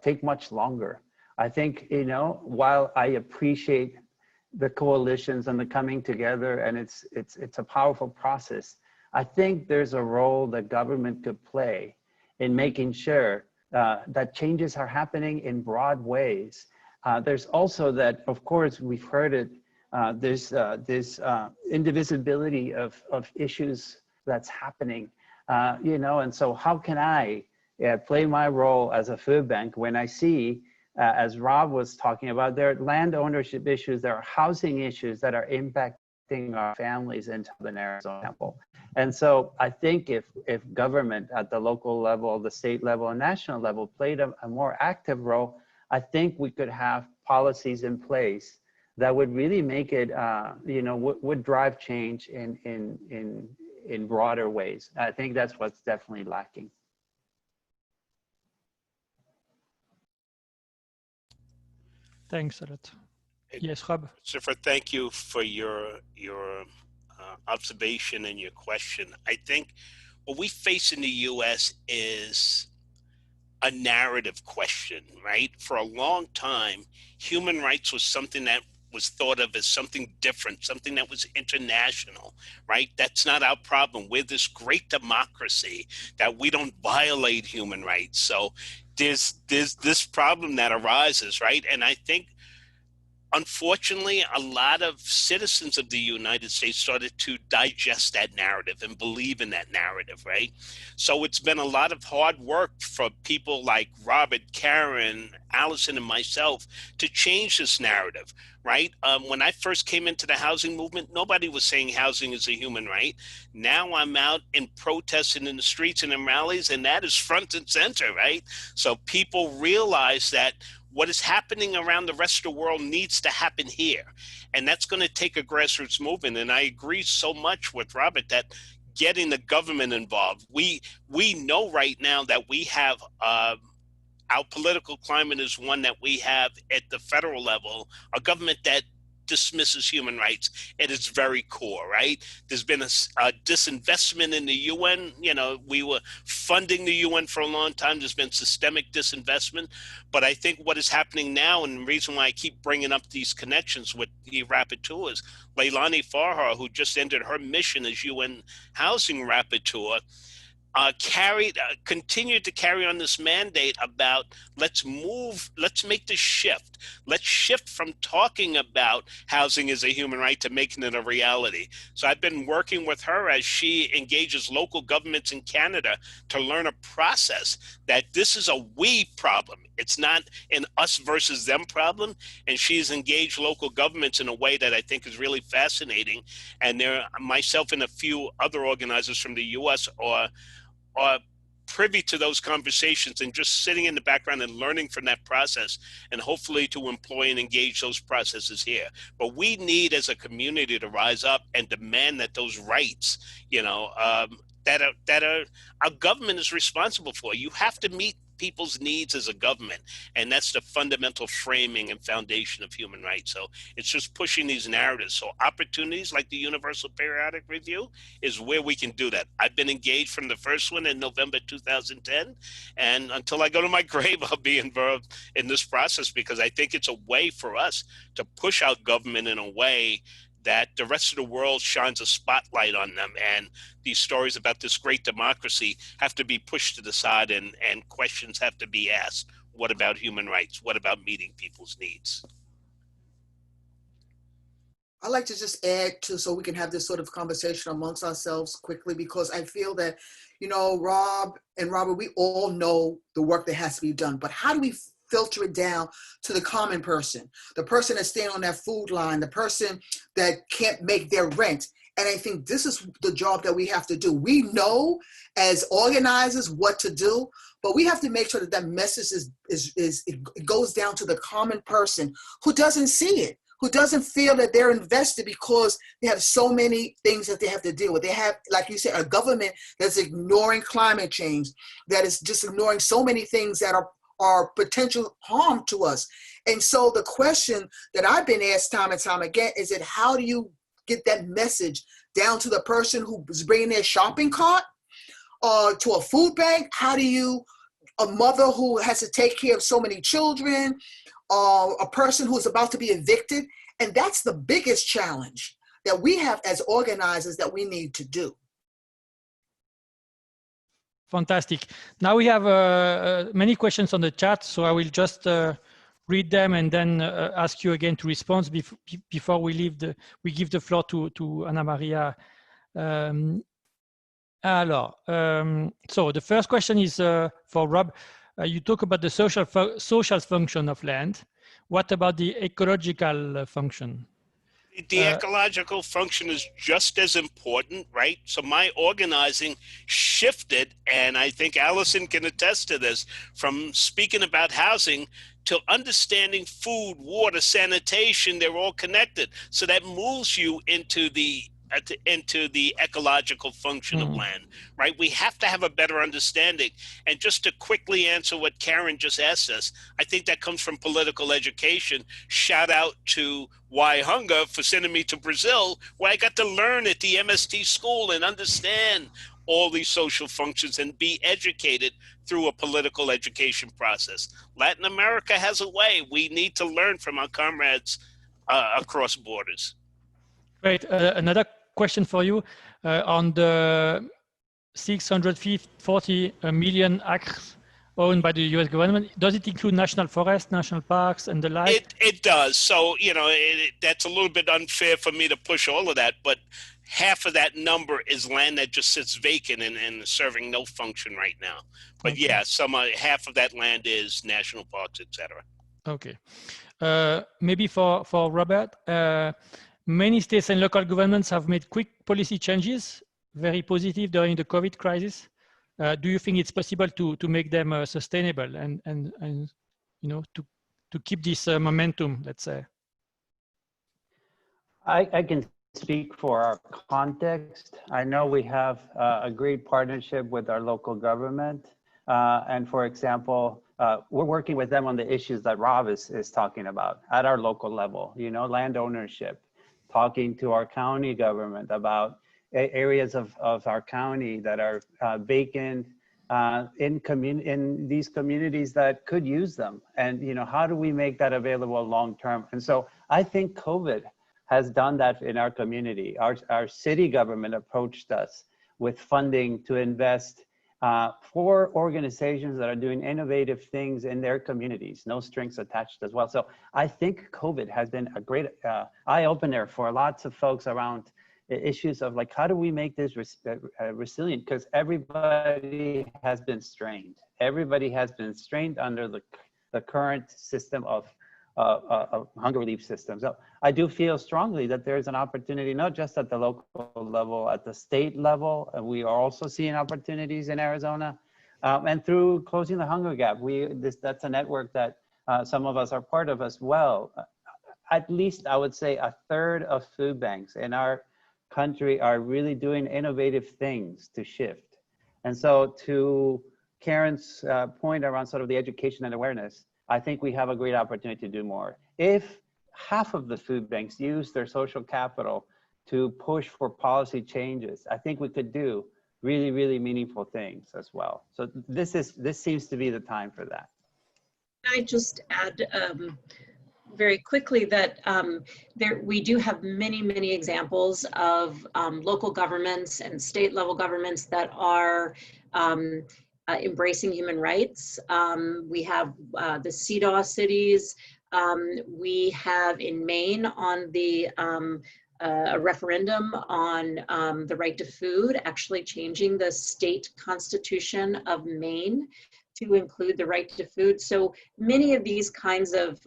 take much longer. I think, you know, while I appreciate the coalitions and the coming together, and it's a powerful process, I think there's a role that government could play in making sure that changes are happening in broad ways. There's also that, of course, we've heard it, there's this indivisibility of issues that's happening, you know, and so how can I play my role as a food bank when I see, as Rob was talking about, there are land ownership issues, there are housing issues that are impacting our families in Southern Arizona. And so I think if government at the local level, the state level, and national level played a more active role, I think we could have policies in place that would really make it, you know, would drive change in broader ways. I think that's what's definitely lacking. Thanks a lot. Yes, Rob. Christopher, thank you for your observation and your question. I think what we face in the U.S. is a narrative question, right? For a long time, human rights was something that was thought of as something different, something that was international, right? That's not our problem. We're this great democracy that we don't violate human rights. So there's this problem that arises, right? And I think, unfortunately, a lot of citizens of the United States started to digest that narrative and believe in that narrative, right? So it's been a lot of hard work for people like Robert, Karen, Alison, and myself to change this narrative, right? When I first came into the housing movement, nobody was saying housing is a human right. Now I'm out in protests and in the streets and in rallies, and that is front and center, right? So people realize that what is happening around the rest of the world needs to happen here. And that's going to take a grassroots movement. And I agree so much with Robert that getting the government involved, we know right now that we have, our political climate is one that we have at the federal level, a government that dismisses human rights at its very core, right? There's been a disinvestment in the UN. You know, we were funding the UN for a long time. There's been systemic disinvestment. But I think what is happening now, and the reason why I keep bringing up these connections with the rapporteur, is Leilani Farha, who just ended her mission as UN Housing Rapporteur, continued to carry on this mandate about let's make this shift. Let's shift from talking about housing as a human right to making it a reality. So I've been working with her as she engages local governments in Canada to learn a process that this is a we problem. It's not an us versus them problem. And she's engaged local governments in a way that I think is really fascinating. And myself and a few other organizers from the US are privy to those conversations and just sitting in the background and learning from that process, and hopefully to employ and engage those processes here. But we need as a community to rise up and demand that those rights, you know, that our government is responsible for. You have to meet people's needs as a government, and that's the fundamental framing and foundation of human rights. So it's just pushing these narratives. So opportunities like the Universal Periodic Review is where we can do that. I've been engaged from the first one in November 2010, and until I go to my grave, I'll be involved in this process, because I think it's a way for us to push out government in a way that the rest of the world shines a spotlight on them. And these stories about this great democracy have to be pushed to the side, and questions have to be asked. What about human rights? What about meeting people's needs? I'd like to just add to, so we can have this sort of conversation amongst ourselves quickly, because I feel that, you know, Rob and Robert, we all know the work that has to be done, but how do we filter it down to the common person, the person that's staying on that food line, the person that can't make their rent? And I think this is the job that we have to do. We know as organizers what to do, but we have to make sure that that message it goes down to the common person who doesn't see it, who doesn't feel that they're invested because they have so many things that they have to deal with. They have, like you said, a government that's ignoring climate change, that is just ignoring so many things that are potential harm to us. And so the question that I've been asked time and time again is that how do you get that message down to the person who's bringing their shopping cart to a food bank? How do you, a mother who has to take care of so many children, a person who's about to be evicted? And that's the biggest challenge that we have as organizers that we need to do. Fantastic. Now we have many questions on the chat, so I will just read them and then ask you again to respond before we give the floor to Ana Maria. So the first question is for Rob. You talk about the social function of land. What about the ecological function? The ecological function is just as important, right? So my organizing shifted, and I think Alison can attest to this, from speaking about housing to understanding food, water, sanitation. They're all connected. So that moves you into the ecological function of land, right? We have to have a better understanding. And just to quickly answer what Karen just asked us, I think that comes from political education. Shout out to Why Hunger for sending me to Brazil, where I got to learn at the MST school and understand all these social functions and be educated through a political education process. Latin America has a way. We need to learn from our comrades across borders. Great. Another question for you on the 640 million acres owned by the U.S. government. Does it include national forests, national parks, and the like? It does. So, you know, that's a little bit unfair for me to push all of that, but half of that number is land that just sits vacant and serving no function right now. But okay. Yeah, half of that land is national parks, etc. Okay. Maybe for Robert, many states and local governments have made quick policy changes, very positive during the COVID crisis. Do you think it's possible to make them sustainable and you know to keep this momentum, let's say? I can speak for our context. I know we have a great partnership with our local government. And for example, we're working with them on the issues that Rob is talking about at our local level, you know, land ownership, talking to our county government about areas of our county that are vacant in these communities that could use them. And, you know, how do we make that available long term? And so I think COVID has done that in our community. Our city government approached us with funding to invest for organizations that are doing innovative things in their communities, no strings attached as well. So I think COVID has been a great eye-opener for lots of folks around issues of like, how do we make this resilient? Because everybody has been strained. Everybody has been strained under the current system of hunger relief system. So I do feel strongly that there's an opportunity, not just at the local level, at the state level. We are also seeing opportunities in Arizona. And through Closing the Hunger Gap, that's a network that some of us are part of as well. At least I would say a third of food banks in our country are really doing innovative things to shift. And so to Karen's point around sort of the education and awareness, I think we have a great opportunity to do more. If half of the food banks use their social capital to push for policy changes, I think we could do really, really meaningful things as well. So this seems to be the time for that. I just add very quickly that we do have many, many examples of local governments and state level governments that are embracing human rights. We have the CEDAW cities. We have in Maine on the a referendum on the right to food, actually changing the state constitution of Maine to include the right to food. So many of these kinds of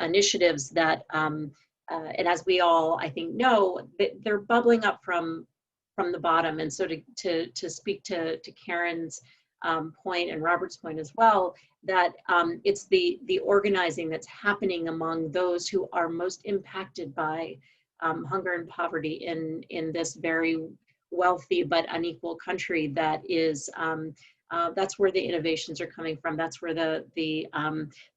initiatives that, and as we all I think know, they're bubbling up from the bottom. And so to speak to Karen's point and Robert's point as well, that it's the organizing that's happening among those who are most impacted by hunger and poverty in this very wealthy but unequal country that is that's where the innovations are coming from. That's where the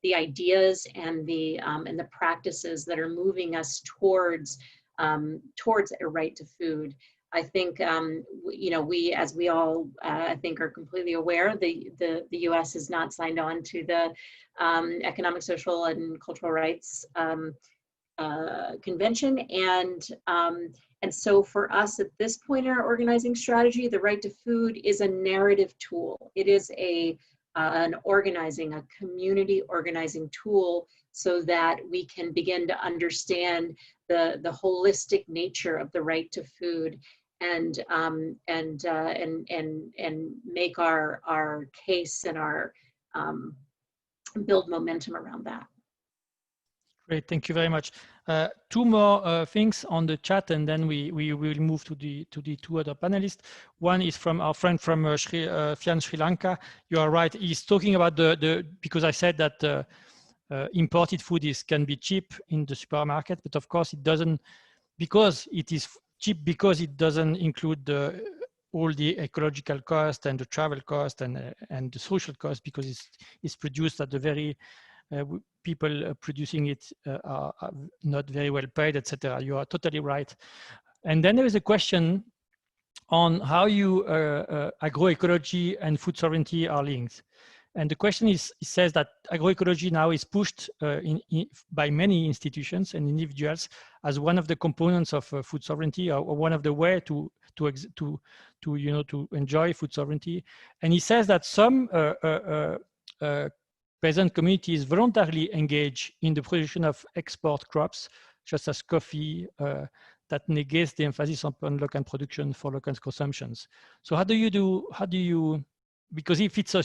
ideas and the practices that are moving us towards a right to food. I think you know, as we all I think are completely aware, the U.S. has not signed on to the Economic, Social, and Cultural Rights Convention, and so for us at this point in our organizing strategy, the right to food is a narrative tool. It is an organizing, a community organizing tool, so that we can begin to understand the holistic nature of the right to food, and make our case and our build momentum around that. Great, thank you very much. Two more things on the chat, and then we will move to the two other panelists. One is from our friend from Fian, Sri Lanka. You are right. He's talking about because I said that imported food can be cheap in the supermarket, but of course it doesn't, because it is cheap, because it doesn't include all the ecological cost and the travel cost and the social cost, because it's produced at the very people producing it are not very well paid, etc. You are totally right. And then there is a question on how agroecology and food sovereignty are linked. And the question is, it says that agroecology now is pushed by many institutions and individuals as one of the components of food sovereignty, or one of the way to enjoy food sovereignty. And he says that some peasant communities voluntarily engage in the production of export crops, such as coffee, that negates the emphasis upon local production for local consumptions. So how do you, because if it's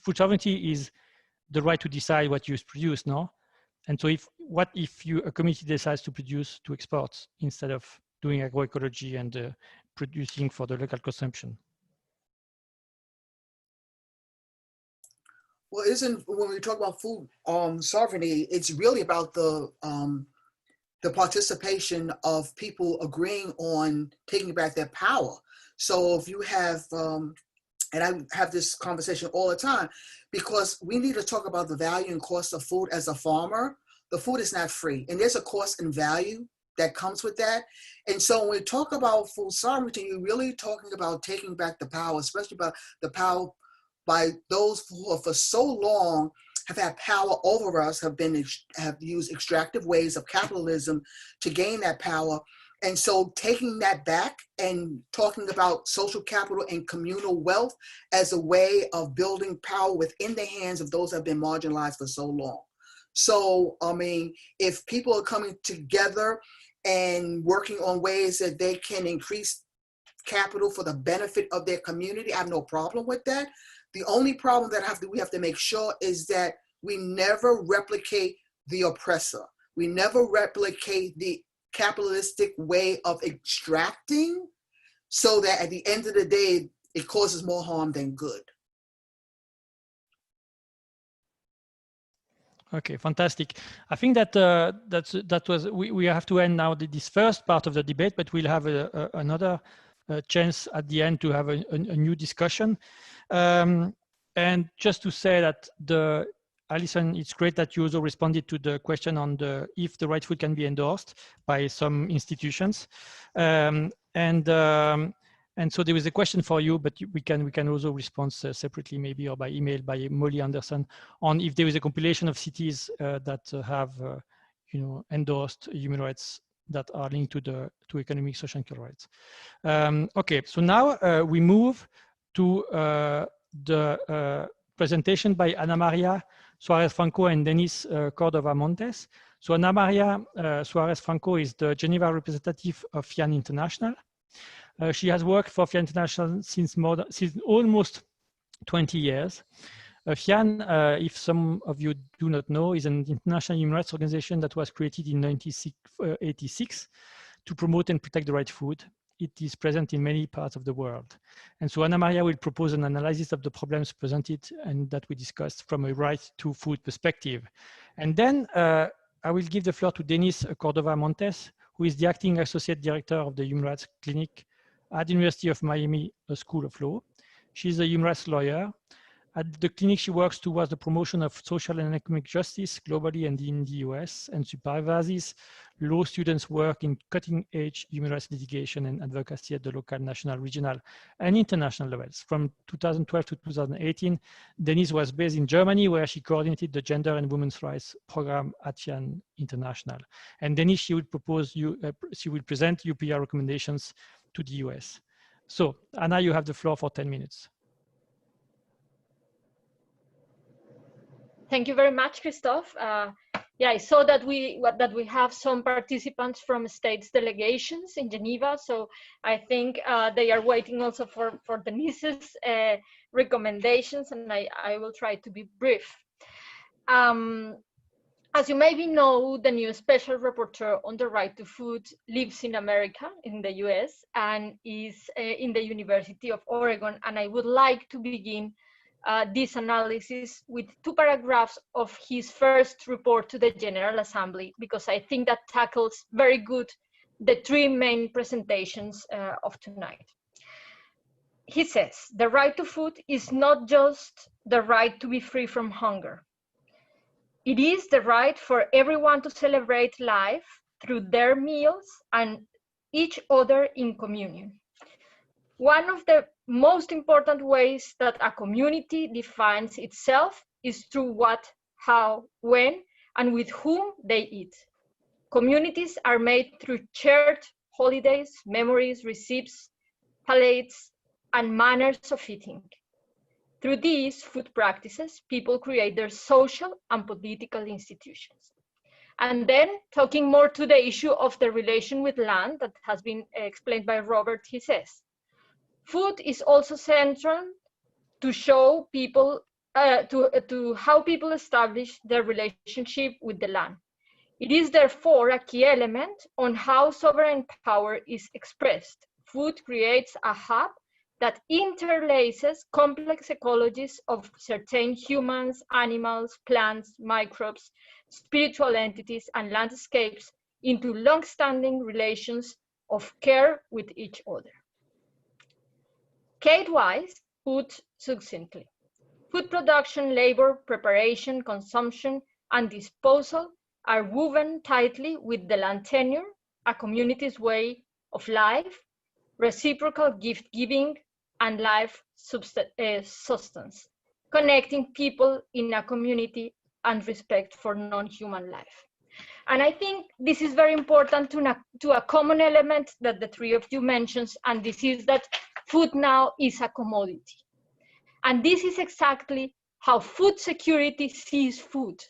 food sovereignty is the right to decide what you produce, no? And so what if a community decides to export instead of doing agroecology and producing for the local consumption? Well, when we talk about food sovereignty, it's really about the participation of people agreeing on taking back their power. So if you have, and I have this conversation all the time, because we need to talk about the value and cost of food as a farmer. The food is not free, and there's a cost and value that comes with that. And so when we talk about food sovereignty, you're really talking about taking back the power, especially about the power by those who for so long have had power over us, have used extractive ways of capitalism to gain that power. And so taking that back and talking about social capital and communal wealth as a way of building power within the hands of those who have been marginalized for so long. So, I mean, if people are coming together and working on ways that they can increase capital for the benefit of their community, I have no problem with that. The only problem that we have to make sure is that we never replicate the oppressor. We never replicate the capitalistic way of extracting, so that at the end of the day, it causes more harm than good. Okay, fantastic. I think that we have to end now this first part of the debate, but we'll have another chance at the end to have a new discussion. And just to say that Alison, it's great that you also responded to the question on if the right food can be endorsed by some institutions. And so there was a question for you, but we can also respond separately, maybe, or by email by Molly Anderson, on if there is a compilation of cities that have endorsed human rights that are linked to economic, social, and cultural rights. Okay, so now we move to the presentation by Ana Maria Suarez Franco and Denise Cordova Montes. So Ana Maria Suarez Franco is the Geneva representative of FIAN International. She has worked for FIAN International since almost 20 years. FIAN, if some of you do not know, is an international human rights organization that was created in 1986 to promote and protect the right food. it is present in many parts of the world. And so Anna Maria will propose an analysis of the problems presented and that we discussed from a right to food perspective. And then I will give the floor to Denise Cordova Montes, who is the acting associate director of the Human Rights Clinic at the University of Miami School of Law. She's a human rights lawyer. At the clinic, she works towards the promotion of social and economic justice globally and in the US, and supervises law students' work in cutting-edge human rights litigation and advocacy at the local, national, regional, and international levels. From 2012 to 2018, Denise was based in Germany, where she coordinated the Gender and Women's Rights Program at Humanitarian International. And Denise, she will present UPR recommendations to the US. So, Anna, you have the floor for 10 minutes. Thank you very much, Christophe. Yeah, I saw that we have some participants from states delegations in Geneva, so I think they are waiting also for Denise's recommendations, and I will try to be brief. As you maybe know, the new special rapporteur on the right to food lives in America, in the US, and is in the University of Oregon, and I would like to begin this analysis with 2 paragraphs of his first report to the General Assembly, because I think that tackles very good the 3 main presentations of tonight. He says, the right to food is not just the right to be free from hunger. It is the right for everyone to celebrate life through their meals and each other in communion. One of the most important ways that a community defines itself is through what, how, when, and with whom they eat. Communities are made through shared holidays, memories, receipts, palates, and manners of eating. Through these food practices, people create their social and political institutions. And then, talking more to the issue of the relation with land that has been explained by Robert, he says, food is also central to show people, to how people establish their relationship with the land. It is therefore a key element on how sovereign power is expressed. Food creates a hub that interlaces complex ecologies of certain humans, animals, plants, microbes, spiritual entities, and landscapes into long-standing relations of care with each other. Kate Wise put succinctly, food production, labor, preparation, consumption, and disposal are woven tightly with the land tenure, a community's way of life, reciprocal gift-giving, and life sustenance, connecting people in a community and respect for non-human life. And I think this is very important to a common element that the 3 of you mentioned, and this is that food now is a commodity. And this is exactly how food security sees food,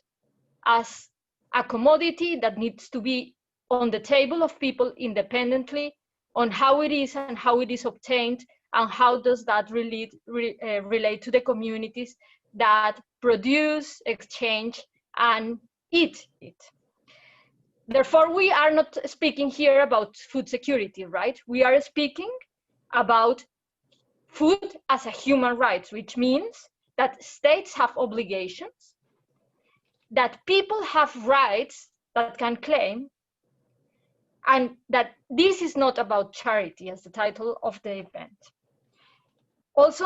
as a commodity that needs to be on the table of people independently on how it is and how it is obtained, and how does that relate to the communities that produce, exchange, and eat it. Therefore, we are not speaking here about food security, right? We are speaking about food as a human right, which means that states have obligations, that people have rights that can claim, and that this is not about charity, as the title of the event. Also,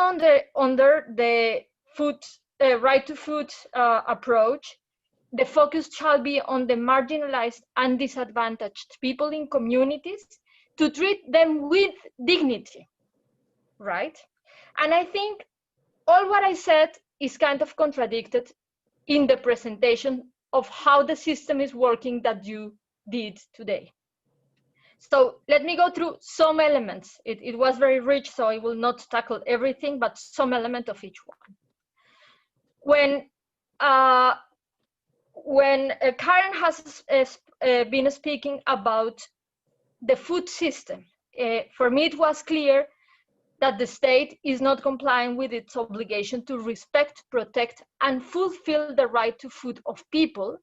under the food right to food approach, the focus shall be on the marginalized and disadvantaged people in communities to treat them with dignity, right? And I think all what I said is kind of contradicted in the presentation of how the system is working that you did today. So let me go through some elements. It was very rich, so I will not tackle everything, but some element of each one. When Karen has been speaking about the food system, for me it was clear that the state is not complying with its obligation to respect, protect, and fulfill the right to food of people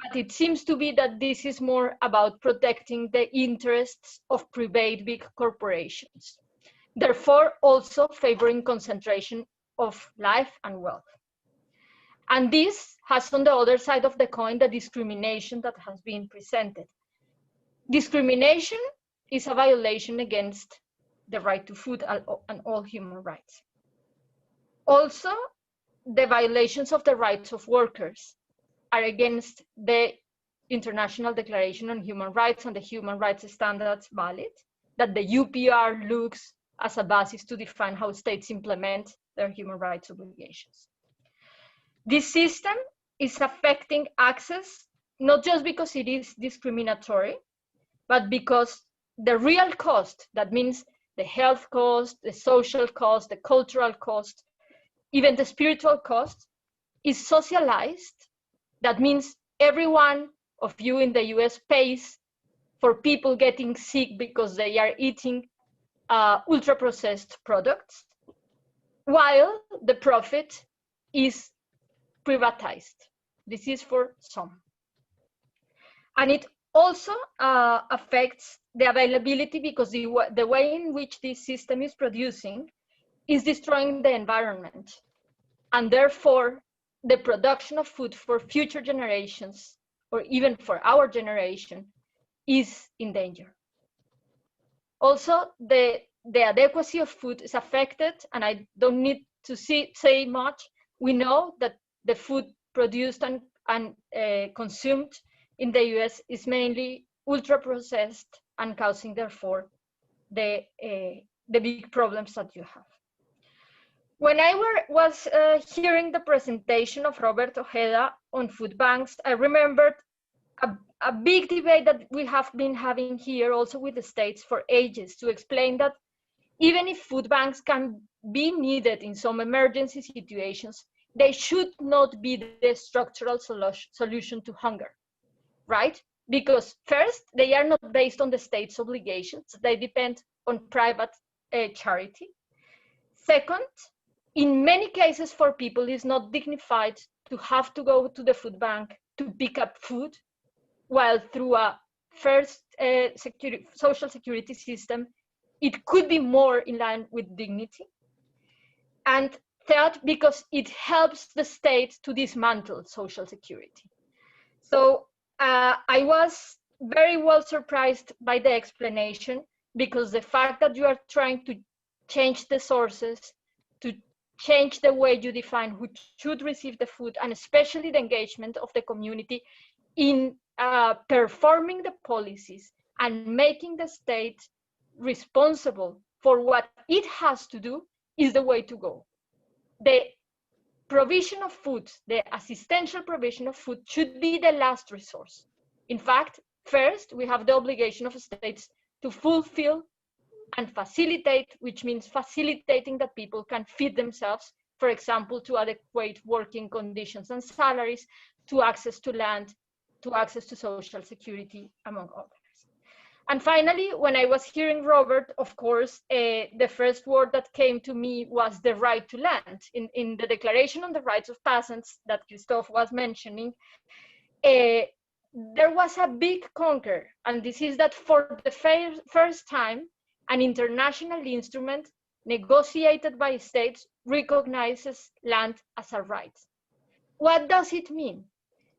But it seems to be that this is more about protecting the interests of private big corporations, therefore also favoring concentration of life and wealth. And this has on the other side of the coin the discrimination that has been presented. Discrimination is a violation against the right to food and all human rights. Also, the violations of the rights of workers are against the International Declaration on Human Rights and the human rights standards valid, that the UPR looks as a basis to define how states implement their human rights obligations. This system is affecting access, not just because it is discriminatory, but because the real cost, that means the health cost, the social cost, the cultural cost, even the spiritual cost, is socialized. That means every one of you in the US pays for people getting sick because they are eating ultra-processed products, while the profit is privatized. This is for some. And it also affects the availability because the way in which this system is producing is destroying the environment. And therefore, the production of food for future generations, or even for our generation, is in danger. Also, the adequacy of food is affected, and I don't need to say much. We know that the food produced and consumed in the US is mainly ultra-processed and causing, therefore, the big problems that you have. When I was hearing the presentation of Robert Ojeda on food banks, I remembered a big debate that we have been having here also with the states for ages to explain that even if food banks can be needed in some emergency situations, they should not be the structural solution to hunger, right? Because first, they are not based on the state's obligations. They depend on private charity. Second, in many cases for people, it's not dignified to have to go to the food bank to pick up food, while through a first social security system, it could be more in line with dignity. And third, because it helps the state to dismantle social security. So I was very well surprised by the explanation, because the fact that you are trying to change the sources, to change the way you define who should receive the food, and especially the engagement of the community in performing the policies and making the state responsible for what it has to do, is the way to go. The provision of food, the assistential provision of food, should be the last resource. In fact, first, we have the obligation of states to fulfill and facilitate, which means facilitating that people can feed themselves, for example, to adequate working conditions and salaries, to access to land, to access to social security, among others. And finally, when I was hearing Robert, of course, the first word that came to me was the right to land. In the Declaration on the Rights of Peasants that Christophe was mentioning, there was a big conquer, and this is that for the first time, an international instrument negotiated by states recognizes land as a right. What does it mean?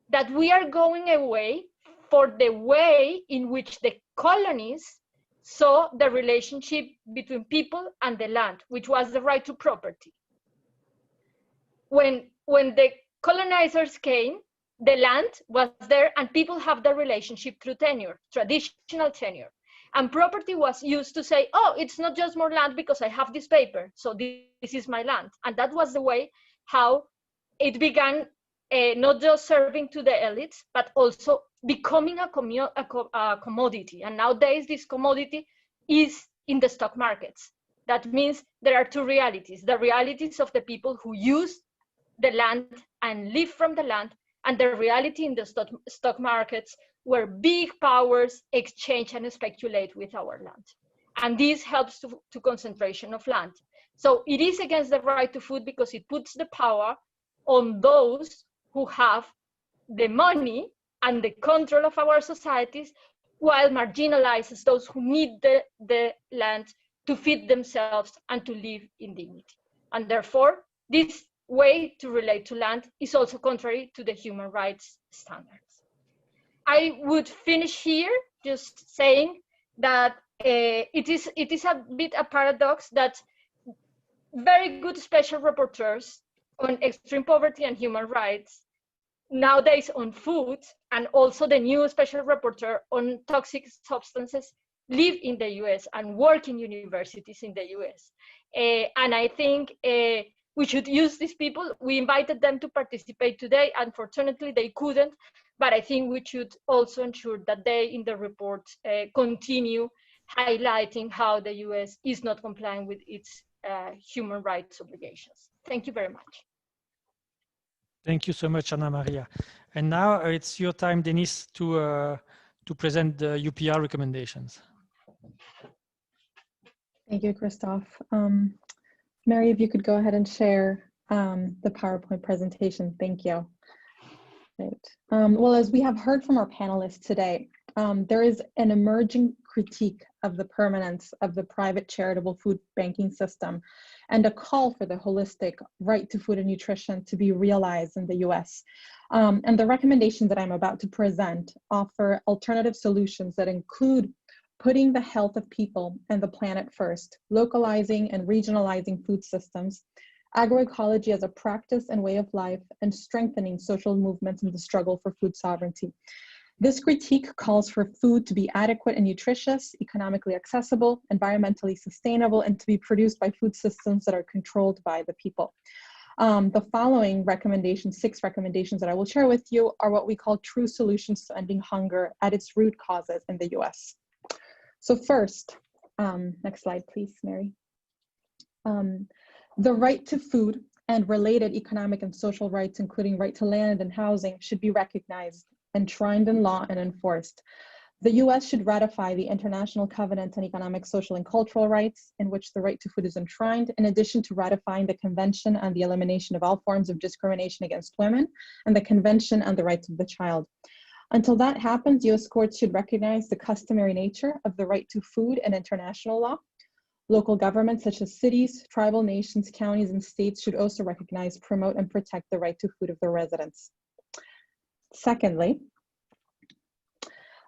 That we are going away for the way in which the colonies saw the relationship between people and the land, which was the right to property. When the colonizers came, the land was there and people have the relationship through tenure, traditional tenure. And property was used to say, oh, it's not just more land because I have this paper, so this is my land. And that was the way how it began, not just serving to the elites, but also becoming a commodity. And nowadays, this commodity is in the stock markets. That means there are two realities: the realities of the people who use the land and live from the land, and the reality in the stock markets where big powers exchange and speculate with our land. And this helps to concentration of land. So it is against the right to food because it puts the power on those who have the money and the control of our societies, while marginalizes those who need the land to feed themselves and to live in dignity. And therefore, this way to relate to land is also contrary to the human rights standards. I would finish here just saying that it is a bit a paradox that very good special rapporteurs on extreme poverty and human rights nowadays on food, and also the new special rapporteur on toxic substances live in the US and work in universities in the US. And I think we should use these people. We invited them to participate today. Unfortunately, they couldn't, but I think we should also ensure that they in the report continue highlighting how the US is not complying with its human rights obligations. Thank you very much. Thank you so much, Ana Maria. And now it's your time, Denise, to present the UPR recommendations. Thank you, Christophe. Mary, if you could go ahead and share the PowerPoint presentation. Thank you. Right. Well, as we have heard from our panelists today, there is an emerging critique of the permanence of the private charitable food banking system and a call for the holistic right to food and nutrition to be realized in the US. And the recommendations that I'm about to present offer alternative solutions that include putting the health of people and the planet first, localizing and regionalizing food systems, agroecology as a practice and way of life, and strengthening social movements in the struggle for food sovereignty. This critique calls for food to be adequate and nutritious, economically accessible, environmentally sustainable, and to be produced by food systems that are controlled by the people. The following recommendations, 6 recommendations that I will share with you, are what we call true solutions to ending hunger at its root causes in the US. So first, next slide, please, Mary. The right to food and related economic and social rights, including right to land and housing, should be recognized, enshrined in law, and enforced. The US should ratify the International Covenant on Economic, Social, and Cultural Rights, in which the right to food is enshrined, in addition to ratifying the Convention on the Elimination of All Forms of Discrimination Against Women and the Convention on the Rights of the Child. Until that happens, US courts should recognize the customary nature of the right to food in international law. Local governments such as cities, tribal nations, counties, and states should also recognize, promote, and protect the right to food of their residents. Secondly,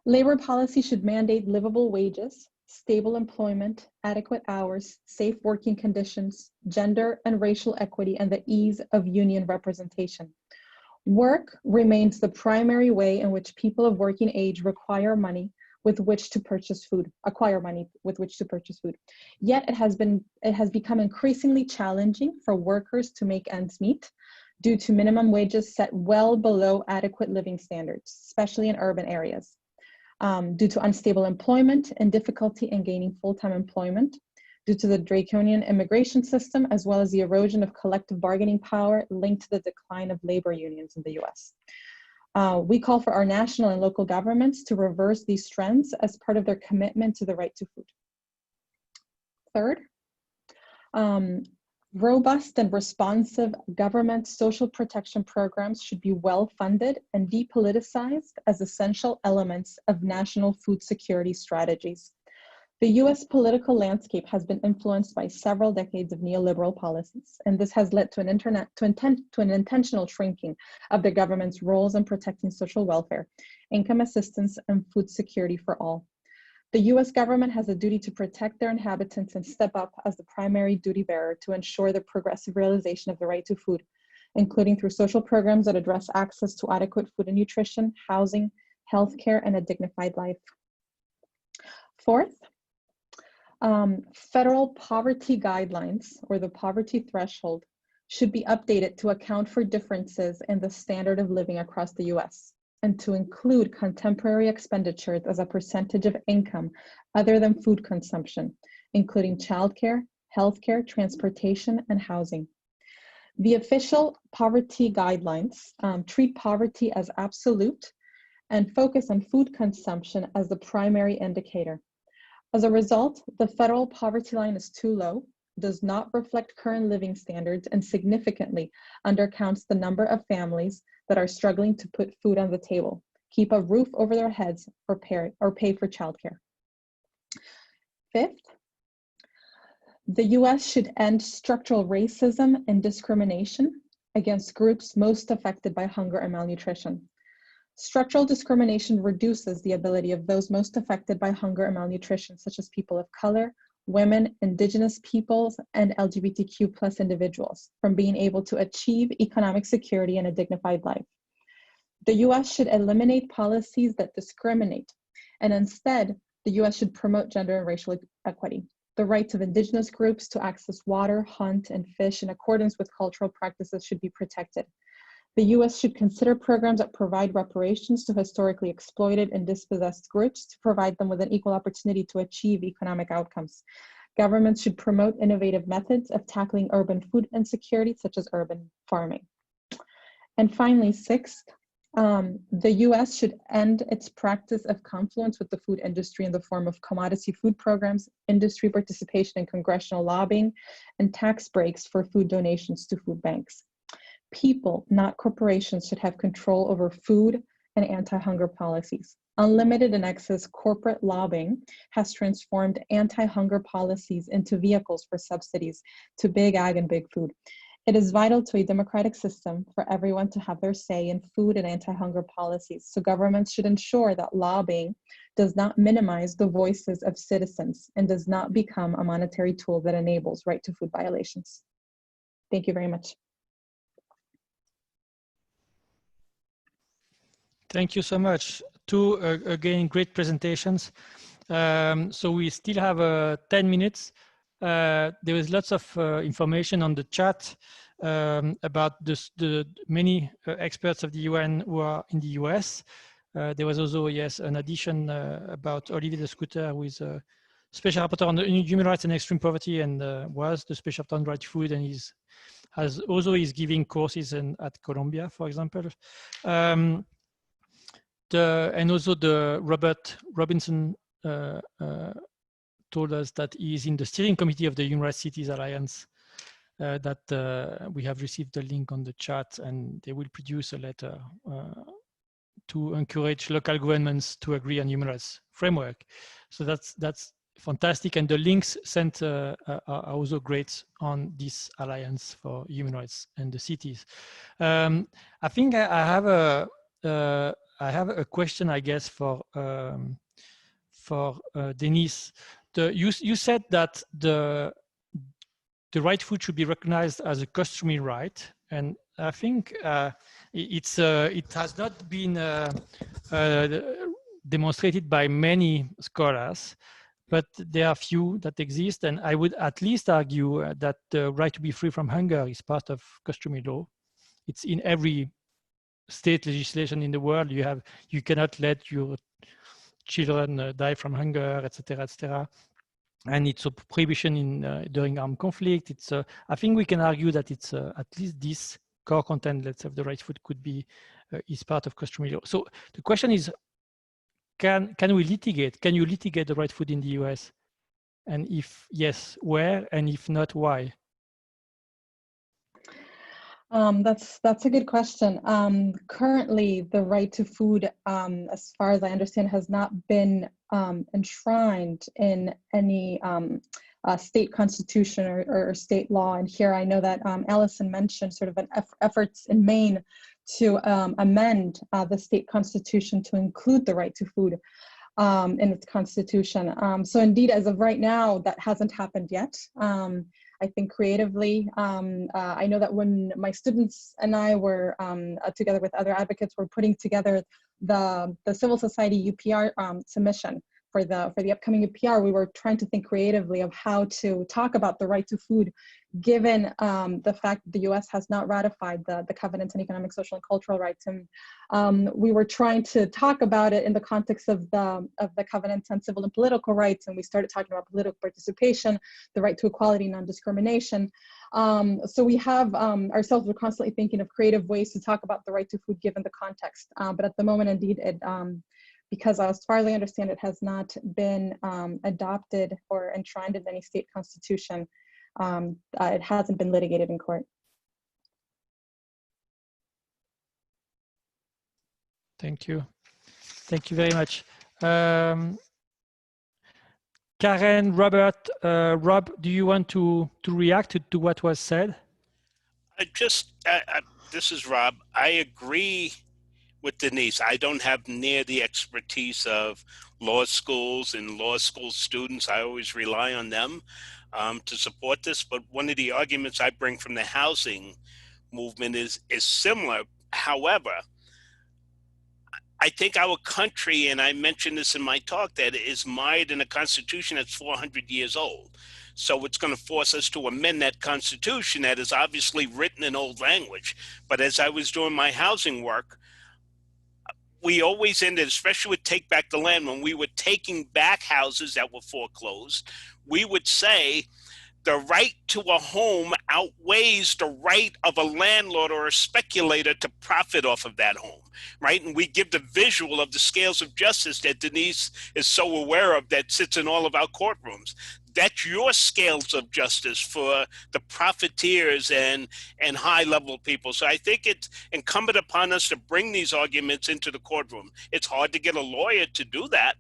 labor policy should mandate livable wages, stable employment, adequate hours, safe working conditions, gender and racial equity, and the ease of union representation. Work remains the primary way in which people of working age acquire money with which to purchase food. Yet it has become increasingly challenging for workers to make ends meet due to minimum wages set well below adequate living standards, especially in urban areas, due to unstable employment and difficulty in gaining full-time employment, due to the draconian immigration system, as well as the erosion of collective bargaining power linked to the decline of labor unions in the US. We call for our national and local governments to reverse these trends as part of their commitment to the right to food. Third, robust and responsive government social protection programs should be well-funded and depoliticized as essential elements of national food security strategies. The US political landscape has been influenced by several decades of neoliberal policies, and this has led to an intentional shrinking of the government's roles in protecting social welfare, income assistance, and food security for all. The US government has a duty to protect their inhabitants and step up as the primary duty bearer to ensure the progressive realization of the right to food, including through social programs that address access to adequate food and nutrition, housing, healthcare, and a dignified life. Fourth, federal poverty guidelines, or the poverty threshold, should be updated to account for differences in the standard of living across the US, and to include contemporary expenditures as a percentage of income other than food consumption, including childcare, healthcare, transportation, and housing. The official poverty guidelines treat poverty as absolute and focus on food consumption as the primary indicator. As a result, the federal poverty line is too low, does not reflect current living standards, and significantly undercounts the number of families that are struggling to put food on the table, keep a roof over their heads, or pay for childcare. Fifth, the US should end structural racism and discrimination against groups most affected by hunger and malnutrition. Structural discrimination reduces the ability of those most affected by hunger and malnutrition, such as people of color, women, indigenous peoples, and LGBTQ+ individuals, from being able to achieve economic security and a dignified life. The US should eliminate policies that discriminate, and instead, the US should promote gender and racial equity. The rights of indigenous groups to access water, hunt, and fish in accordance with cultural practices should be protected. The US should consider programs that provide reparations to historically exploited and dispossessed groups to provide them with an equal opportunity to achieve economic outcomes. Governments should promote innovative methods of tackling urban food insecurity, such as urban farming. And finally, sixth, the US should end its practice of confluence with the food industry in the form of commodity food programs, industry participation in congressional lobbying, and tax breaks for food donations to food banks. People, not corporations, should have control over food and anti-hunger policies. Unlimited and excess corporate lobbying has transformed anti-hunger policies into vehicles for subsidies to big ag and big food. It is vital to a democratic system for everyone to have their say in food and anti-hunger policies, so governments should ensure that lobbying does not minimize the voices of citizens and does not become a monetary tool that enables right to food violations. Thank you very much. Thank you so much. Two, again, great presentations. So we still have 10 minutes. There is lots of information on the chat about the many experts of the UN who are in the US. There was also, yes, an addition about Olivier de Scoter, who is a special rapporteur on the human rights and extreme poverty, and was the special rapporteur on right food, and is giving courses at Columbia, for example. And also the Robert Robinson told us that he is in the steering committee of the Human Rights Cities Alliance, that we have received the link on the chat, and they will produce a letter to encourage local governments to agree on human rights framework. So that's fantastic, and the links sent are also great on this Alliance for Human Rights and the Cities. I think I have a question, I guess, for Denise. You said that the right food should be recognized as a customary right, and I think it has not been demonstrated by many scholars, but there are few that exist, and I would at least argue that the right to be free from hunger is part of customary law. It's in every state legislation in the world. You cannot let your children die from hunger, etc., etc. And it's a prohibition during armed conflict. I think we can argue that it's at least this core content, let's say, of the right food could be is part of customary law. So the question is, can we litigate? Can you litigate the right food in the US? And if yes, where? And if not, why? That's a good question. Currently, the right to food, as far as I understand, has not been enshrined in any state constitution or state law. And here I know that Alison mentioned sort of an efforts in Maine to amend the state constitution to include the right to food in its constitution. So indeed, as of right now, that hasn't happened yet. I think creatively, I know that when my students and I were together with other advocates, were putting together the civil society UPR submission for the upcoming UPR, we were trying to think creatively of how to talk about the right to food, given the fact that the US has not ratified the Covenants on Economic, Social, and Cultural Rights. And we were trying to talk about it in the context of the Covenants on Civil and Political Rights, and we started talking about political participation, the right to equality, non-discrimination. So we have ourselves, we're constantly thinking of creative ways to talk about the right to food given the context. But at the moment, indeed, because as far as I understand, it has not been adopted or enshrined in any state constitution. It hasn't been litigated in court. Thank you. Thank you very much. Karen, Robert, Rob, do you want to react to what was said? This is Rob. I agree with Denise. I don't have near the expertise of law schools and law school students. I always rely on them to support this. But one of the arguments I bring from the housing movement is similar. However, I think our country, and I mentioned this in my talk, that is mired in a constitution that's 400 years old. So it's going to force us to amend that constitution that is obviously written in old language. But as I was doing my housing work, we always ended, especially with Take Back the Land, when we were taking back houses that were foreclosed, we would say, the right to a home outweighs the right of a landlord or a speculator to profit off of that home, right? And we give the visual of the scales of justice that Denise is so aware of that sits in all of our courtrooms. That's your scales of justice for the profiteers and high-level people. So I think it's incumbent upon us to bring these arguments into the courtroom. It's hard to get a lawyer to do that,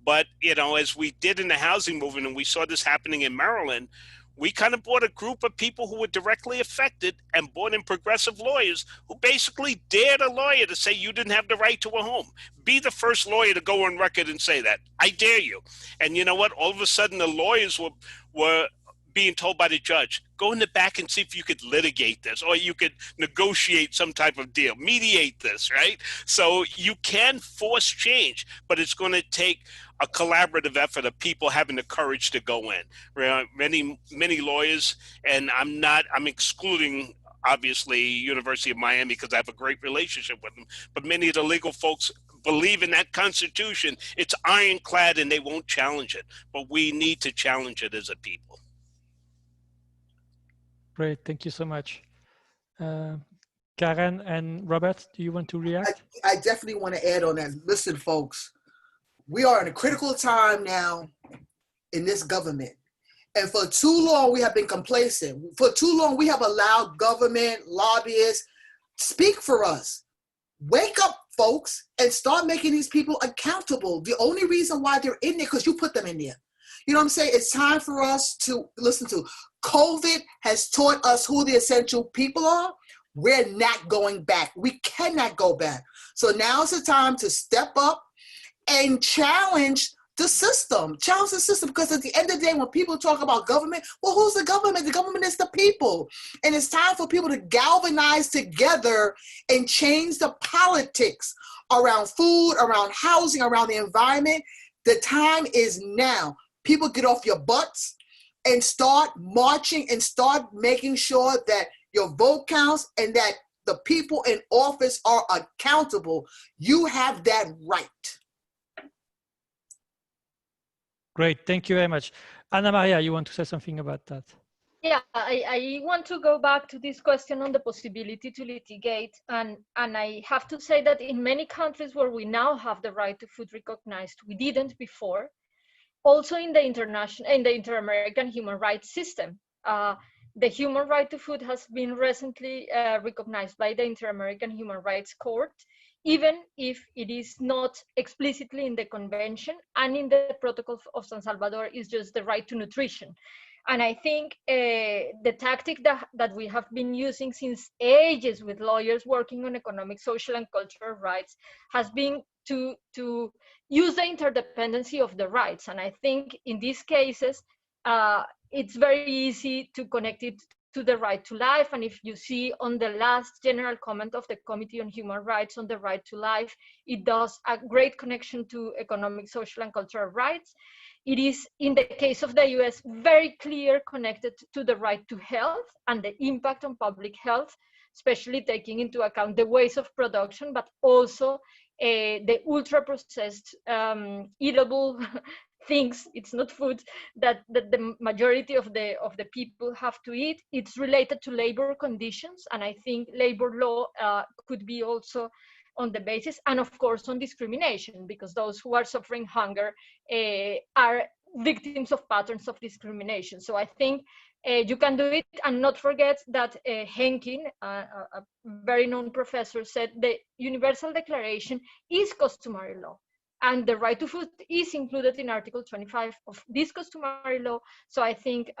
but as we did in the housing movement, and we saw this happening in Maryland, we kind of brought a group of people who were directly affected and brought in progressive lawyers who basically dared a lawyer to say you didn't have the right to a home. Be the first lawyer to go on record and say that. I dare you. And you know what? All of a sudden, the lawyers were being told by the judge, go in the back and see if you could litigate this, or you could negotiate some type of deal, mediate this, right? So you can force change, but it's going to take a collaborative effort of people having the courage to go in. Many lawyers, and I'm excluding obviously University of Miami because I have a great relationship with them, but many of the legal folks believe in that Constitution. It's ironclad and they won't challenge it, but we need to challenge it as a people. Great, thank you so much. Karen and Robert, do you want to react? I definitely want to add on that. Listen, folks, we are in a critical time now in this government. And for too long, we have been complacent. For too long, we have allowed government, lobbyists, speak for us. Wake up, folks, and start making these people accountable. The only reason why they're in there, because you put them in there. You know what I'm saying? It's time for us to listen to. COVID has taught us who the essential people are. We're not going back. We cannot go back. So now's the time to step up and challenge the system. Challenge the system, because at the end of the day, when people talk about government, well, who's the government? The government is the people. And it's time for people to galvanize together and change the politics around food, around housing, around the environment. The time is now. People, get off your butts and start marching and start making sure that your vote counts and that the people in office are accountable. You have that right. Great, thank you very much. Anna Maria, you want to say something about that? Yeah, I want to go back to this question on the possibility to litigate. And I have to say that in many countries where we now have the right to food recognized, we didn't before. Also in the Inter-American human rights system. The human right to food has been recently recognized by the Inter-American Human Rights Court, even if it is not explicitly in the convention, and in the Protocol of San Salvador is just the right to nutrition. And I think the tactic that we have been using since ages with lawyers working on economic, social, and cultural rights has been to use the interdependency of the rights. And I think in these cases, it's very easy to connect it to the right to life. And if you see on the last general comment of the Committee on Human Rights on the right to life, it does a great connection to economic, social, and cultural rights. It is, in the case of the US, very clear connected to the right to health and the impact on public health, especially taking into account the ways of production, but also the ultra-processed eatable things, it's not food, that the majority of the people have to eat. It's related to labor conditions, and I think labor law could be also on the basis, and of course on discrimination, because those who are suffering hunger are victims of patterns of discrimination. So I think you can do it, and not forget that Henkin, a very known professor, said the Universal Declaration is customary law. And the right to food is included in Article 25 of this customary law. So I think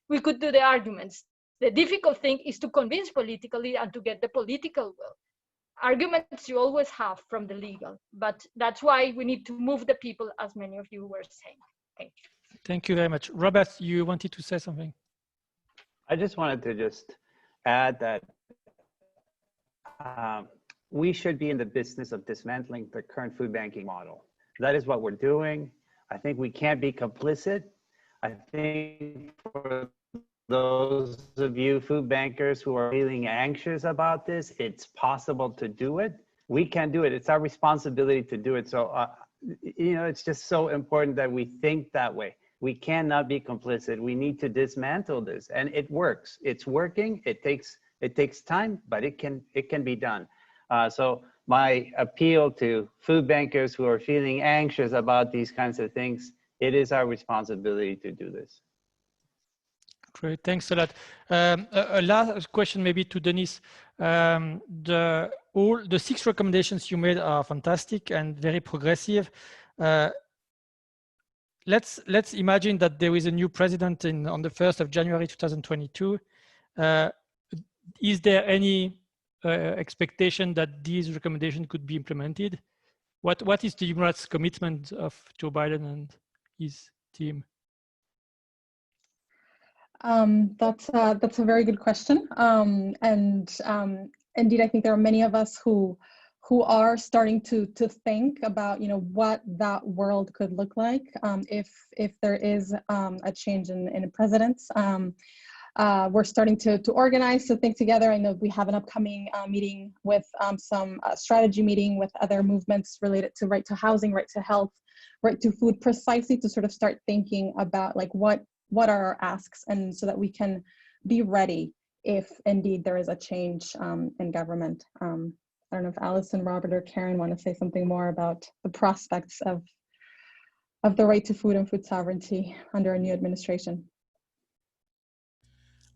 we could do the arguments. The difficult thing is to convince politically and to get the political will. Arguments you always have from the legal, but that's why we need to move the people, as many of you were saying. Thank you. Thank you very much. Robert, you wanted to say something? I just wanted to just add that we should be in the business of dismantling the current food banking model. That is what we're doing. I think we can't be complicit. I think for those of you food bankers who are feeling anxious about this, it's possible to do it. We can do it. It's our responsibility to do it. So, you know, it's just so important that we think that way. We cannot be complicit. We need to dismantle this, and it works. It's working. It takes time, but it can be done. So my appeal to food bankers who are feeling anxious about these kinds of things, it is our responsibility to do this. Great, thanks a lot. A last question maybe to Denise. The 6 recommendations you made are fantastic and very progressive. Let's imagine that there is a new president on the 1st of January 2022. Is there any expectation that these recommendations could be implemented? What is the human rights commitment of Joe Biden and his team? That's a very good question. Indeed, I think there are many of us who are starting to think about, you know, what that world could look like if there is a change in presidents. We're starting to organize, to think together. I know we have an upcoming meeting with some strategy meeting with other movements related to right to housing, right to health, right to food, precisely to sort of start thinking about like what are our asks, and so that we can be ready if indeed there is a change in government. I don't know if Alison, Robert, or Karen want to say something more about the prospects of the right to food and food sovereignty under a new administration.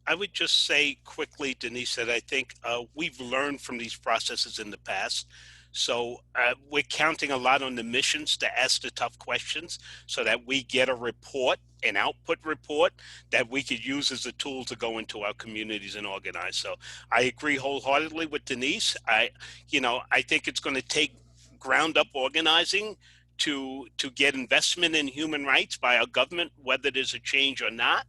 I would just say quickly, Denise, that I think we've learned from these processes in the past. So we're counting a lot on the missions to ask the tough questions so that we get a report, an output report that we could use as a tool to go into our communities and organize. So I agree wholeheartedly with Denise. I think it's going to take ground up organizing to get investment in human rights by our government, whether there's a change or not.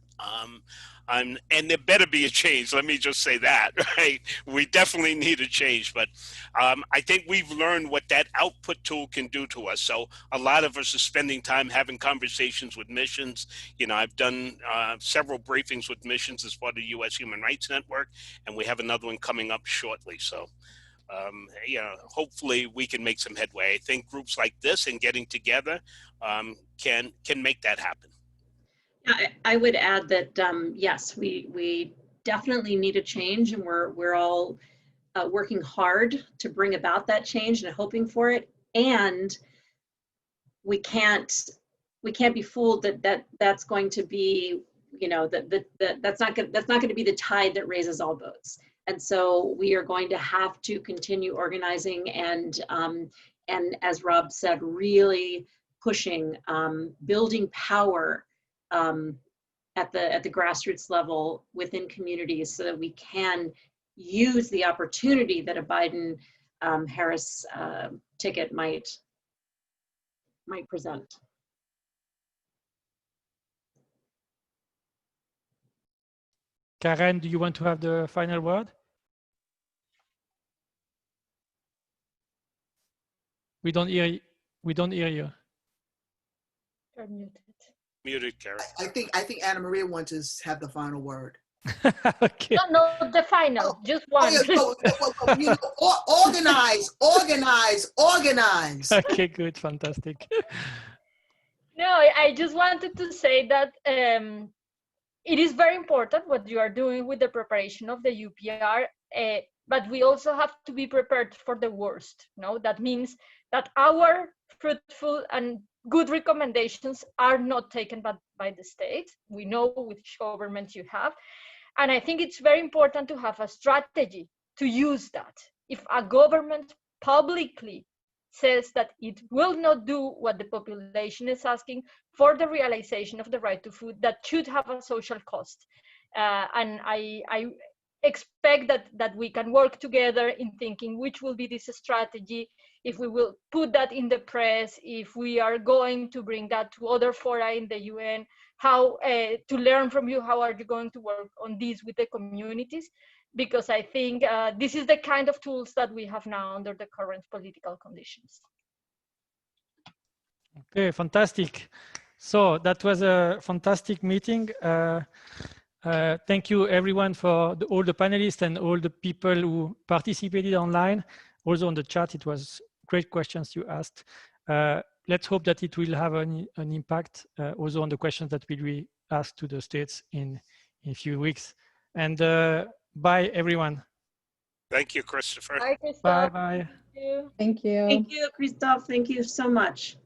And there better be a change. Let me just say that, right? We definitely need a change, but I think we've learned what that output tool can do to us. So a lot of us are spending time having conversations with missions. You know, I've done several briefings with missions as part of the U.S. Human Rights Network, and we have another one coming up shortly. So, hopefully we can make some headway. I think groups like this and getting together can make that happen. I would add that yes, we definitely need a change, and we're all working hard to bring about that change and hoping for it. And we can't be fooled that's going to be, you know, that's not going to be the tide that raises all boats. And so we are going to have to continue organizing and as Rob said, really pushing, building power at the grassroots level within communities so that we can use the opportunity that a Biden-Harris ticket might present. Karen, do you want to have the final word? We don't hear you. You're muted. Muted, Karen. I think Anna Maria wants to have the final word. Okay. No, the final, just one. Organize. Okay, good, fantastic. No, I just wanted to say that it is very important what you are doing with the preparation of the UPR, but we also have to be prepared for the worst. No, that means that our fruitful and good recommendations are not taken by the state. We know which government you have. And I think it's very important to have a strategy to use that. If a government publicly says that it will not do what the population is asking for the realization of the right to food that should have a social cost. And I expect that we can work together in thinking which will be this strategy, if we will put that in the press, if we are going to bring that to other fora in the UN, how to learn from you, how are you going to work on this with the communities? Because I think this is the kind of tools that we have now under the current political conditions. Okay, fantastic. So that was a fantastic meeting. Thank you everyone for all the panelists and all the people who participated online. Also on the chat, it was great questions you asked. Let's hope that it will have an impact also on the questions that will be asked to the states in a few weeks. And bye everyone. Thank you, Christopher. Bye, Christoph. Bye. Thank you. Thank you. Thank you, Christoph. Thank you so much.